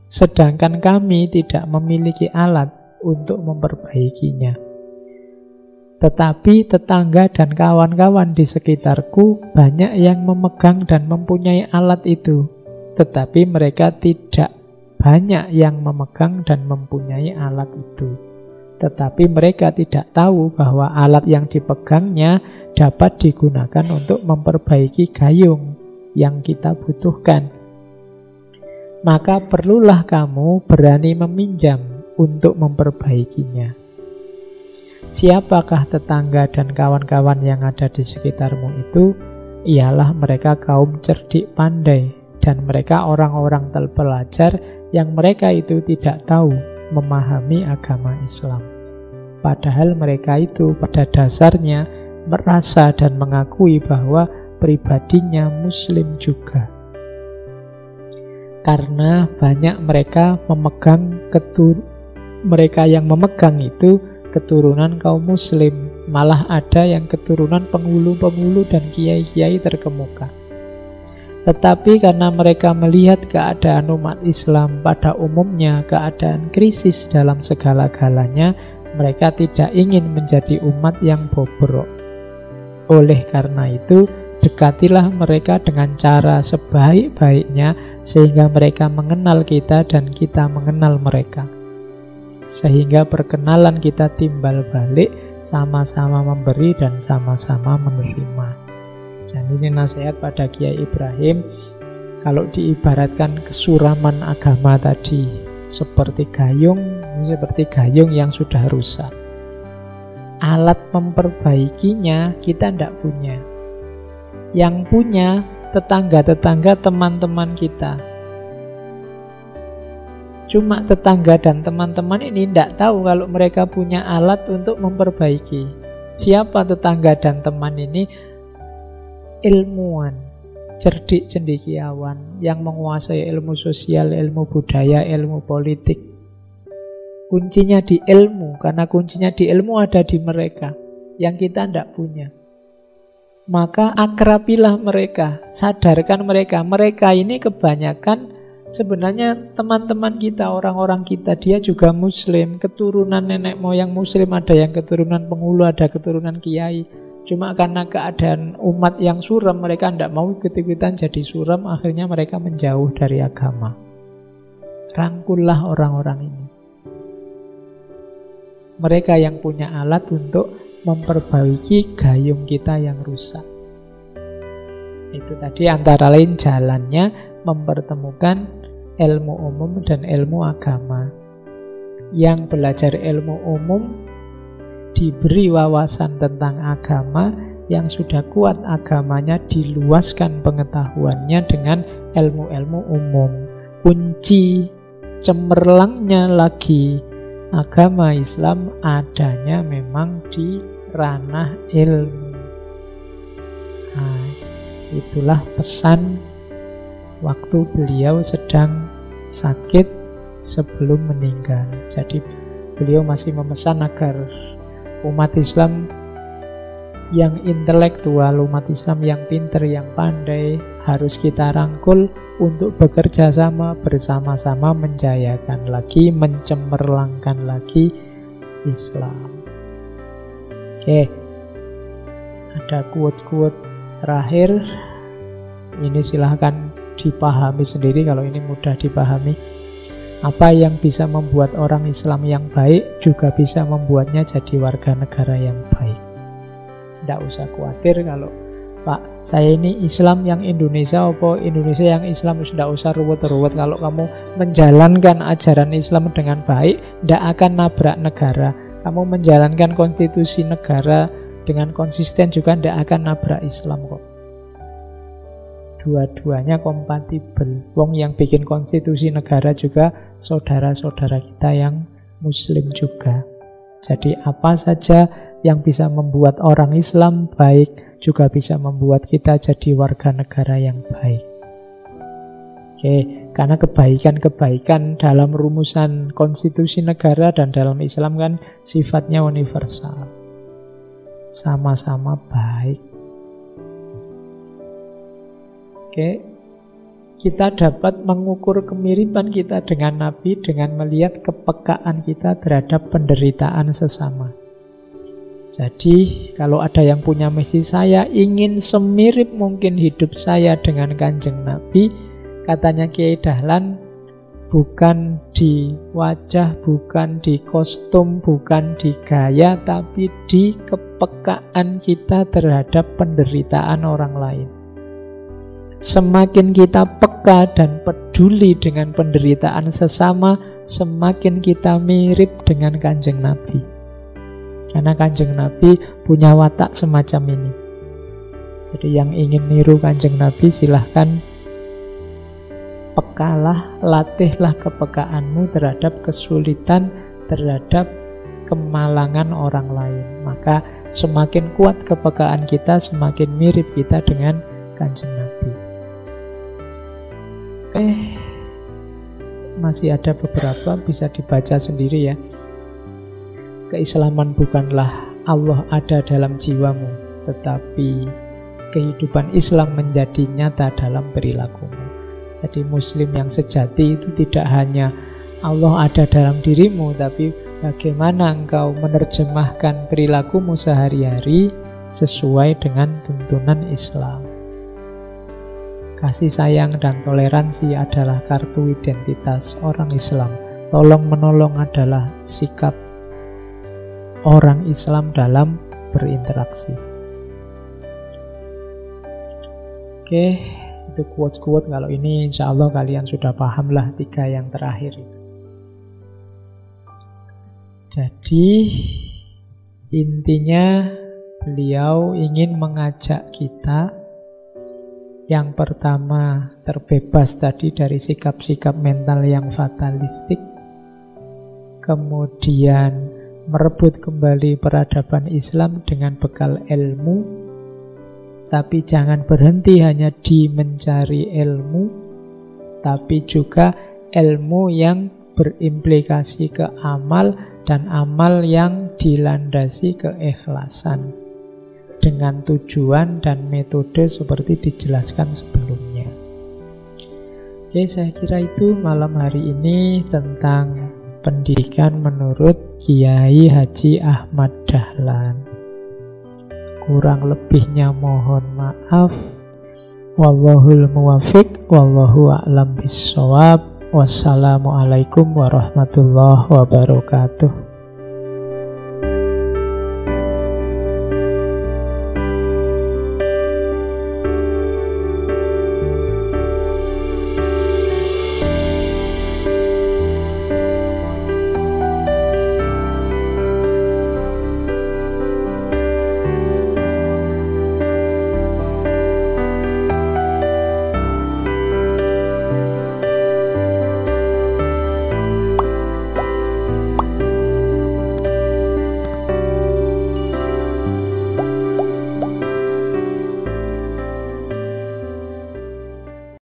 Sedangkan kami tidak memiliki alat untuk memperbaikinya. Tetapi tetangga dan kawan-kawan di sekitarku banyak yang memegang dan mempunyai alat itu, tetapi mereka tidak banyak yang memegang dan mempunyai alat itu. Tetapi mereka tidak tahu bahwa alat yang dipegangnya dapat digunakan untuk memperbaiki gayung yang kita butuhkan. maka perlulah kamu berani meminjam untuk memperbaikinya. Siapakah tetangga dan kawan-kawan yang ada di sekitarmu itu? Ialah mereka kaum cerdik pandai, dan mereka orang-orang terpelajar yang mereka itu tidak tahu memahami agama Islam. Padahal mereka itu pada dasarnya merasa dan mengakui bahwa pribadinya Muslim juga. Karena banyak mereka mereka yang memegang itu keturunan kaum Muslim, malah ada yang keturunan penghulu-penghulu dan kiai-kiai terkemuka. Tetapi karena mereka melihat keadaan umat Islam pada umumnya, keadaan krisis dalam segala-galanya, mereka tidak ingin menjadi umat yang bobrok. Oleh karena itu, dekatilah mereka dengan cara sebaik-baiknya sehingga mereka mengenal kita dan kita mengenal mereka. Sehingga perkenalan kita timbal balik, sama-sama memberi dan sama-sama menerima. Jadi ini nasihat pada Kiai Ibrahim. Kalau diibaratkan kesuraman agama tadi seperti gayung yang sudah rusak. Alat memperbaikinya kita tidak punya. Yang punya tetangga-tetangga teman-teman kita. Cuma tetangga dan teman-teman ini tidak tahu kalau mereka punya alat untuk memperbaiki. Siapa tetangga dan teman ini? Ilmuwan, cerdik cendekiawan yang menguasai ilmu sosial, ilmu budaya, ilmu politik. Kuncinya di ilmu, karena kuncinya di ilmu ada di mereka yang kita tidak punya. Maka akrabilah mereka, sadarkan mereka. Mereka ini kebanyakan sebenarnya teman-teman kita, orang-orang kita. Dia juga Muslim, keturunan nenek moyang Muslim, ada yang keturunan penghulu, ada keturunan kiai. Cuma karena keadaan umat yang suram, mereka tidak mau ikut-ikutan jadi suram, akhirnya mereka menjauh dari agama. Rangkullah orang-orang ini. Mereka yang punya alat untuk memperbaiki gayung kita yang rusak. Itu tadi antara lain jalannya mempertemukan ilmu umum dan ilmu agama. Yang belajar ilmu umum diberi wawasan tentang agama, yang sudah kuat agamanya diluaskan pengetahuannya dengan ilmu-ilmu umum. Kunci cemerlangnya lagi agama Islam adanya memang di ranah ilmu. Nah, itulah pesan waktu beliau sedang sakit sebelum meninggal. Jadi beliau masih memesan agar umat Islam yang intelektual, umat Islam yang pintar, yang pandai harus kita rangkul untuk bekerja sama bersama-sama menjayakan lagi, mencemerlangkan lagi Islam. Oke, ada quote-quote terakhir. Ini silahkan dipahami sendiri kalau ini mudah dipahami. Apa yang bisa membuat orang Islam yang baik juga bisa membuatnya jadi warga negara yang baik. Tidak usah khawatir kalau Pak, saya ini Islam yang Indonesia apa Indonesia yang Islam, sudah usah ruwet-ruwet. Kalau kamu menjalankan ajaran Islam dengan baik, tidak akan nabrak negara. Kamu menjalankan konstitusi negara dengan konsisten juga tidak akan nabrak Islam kok. Dua-duanya kompatibel. Wong yang bikin konstitusi negara juga saudara-saudara kita yang Muslim juga. Jadi apa saja yang bisa membuat orang Islam baik juga bisa membuat kita jadi warga negara yang baik. Oke, karena kebaikan-kebaikan dalam rumusan konstitusi negara dan dalam Islam kan sifatnya universal. Sama-sama baik. Oke, kita dapat mengukur kemiripan kita dengan Nabi dengan melihat kepekaan kita terhadap penderitaan sesama. Jadi, kalau ada yang punya misi, saya ingin semirip mungkin hidup saya dengan Kanjeng Nabi, katanya Kiai Dahlan, bukan di wajah, bukan di kostum, bukan di gaya, tapi di kepekaan kita terhadap penderitaan orang lain. Semakin kita peka dan peduli dengan penderitaan sesama, semakin kita mirip dengan Kanjeng Nabi. Karena Kanjeng Nabi punya watak semacam ini. Jadi yang ingin niru Kanjeng Nabi, silahkan pekalah, latihlah kepekaanmu terhadap kesulitan, terhadap kemalangan orang lain. Maka semakin kuat kepekaan kita, semakin mirip kita dengan Kanjeng Nabi. Masih ada beberapa, bisa dibaca sendiri ya. Keislaman bukanlah Allah ada dalam jiwamu, tetapi kehidupan Islam menjadi nyata dalam perilakumu. Jadi Muslim yang sejati itu tidak hanya Allah ada dalam dirimu, tapi bagaimana engkau menerjemahkan perilakumu sehari-hari sesuai dengan tuntunan Islam. Kasih sayang dan toleransi adalah kartu identitas orang Islam. Tolong-menolong adalah sikap orang Islam dalam berinteraksi. Oke, itu quote-quote. Kalau ini insya Allah kalian sudah paham lah 3 yang terakhir. Jadi intinya beliau ingin mengajak kita, yang pertama terbebas tadi dari sikap-sikap mental yang fatalistik, kemudian merebut kembali peradaban Islam dengan bekal ilmu, tapi jangan berhenti hanya di mencari ilmu, tapi juga ilmu yang berimplikasi ke amal, dan amal yang dilandasi keikhlasan dengan tujuan dan metode seperti dijelaskan sebelumnya. Oke, saya kira itu malam hari ini tentang pendidikan menurut Kiai Haji Ahmad Dahlan. Kurang lebihnya mohon maaf. Wallahul muwafiq, wallahu a'lam bissawab. Wassalamualaikum warahmatullahi wabarakatuh.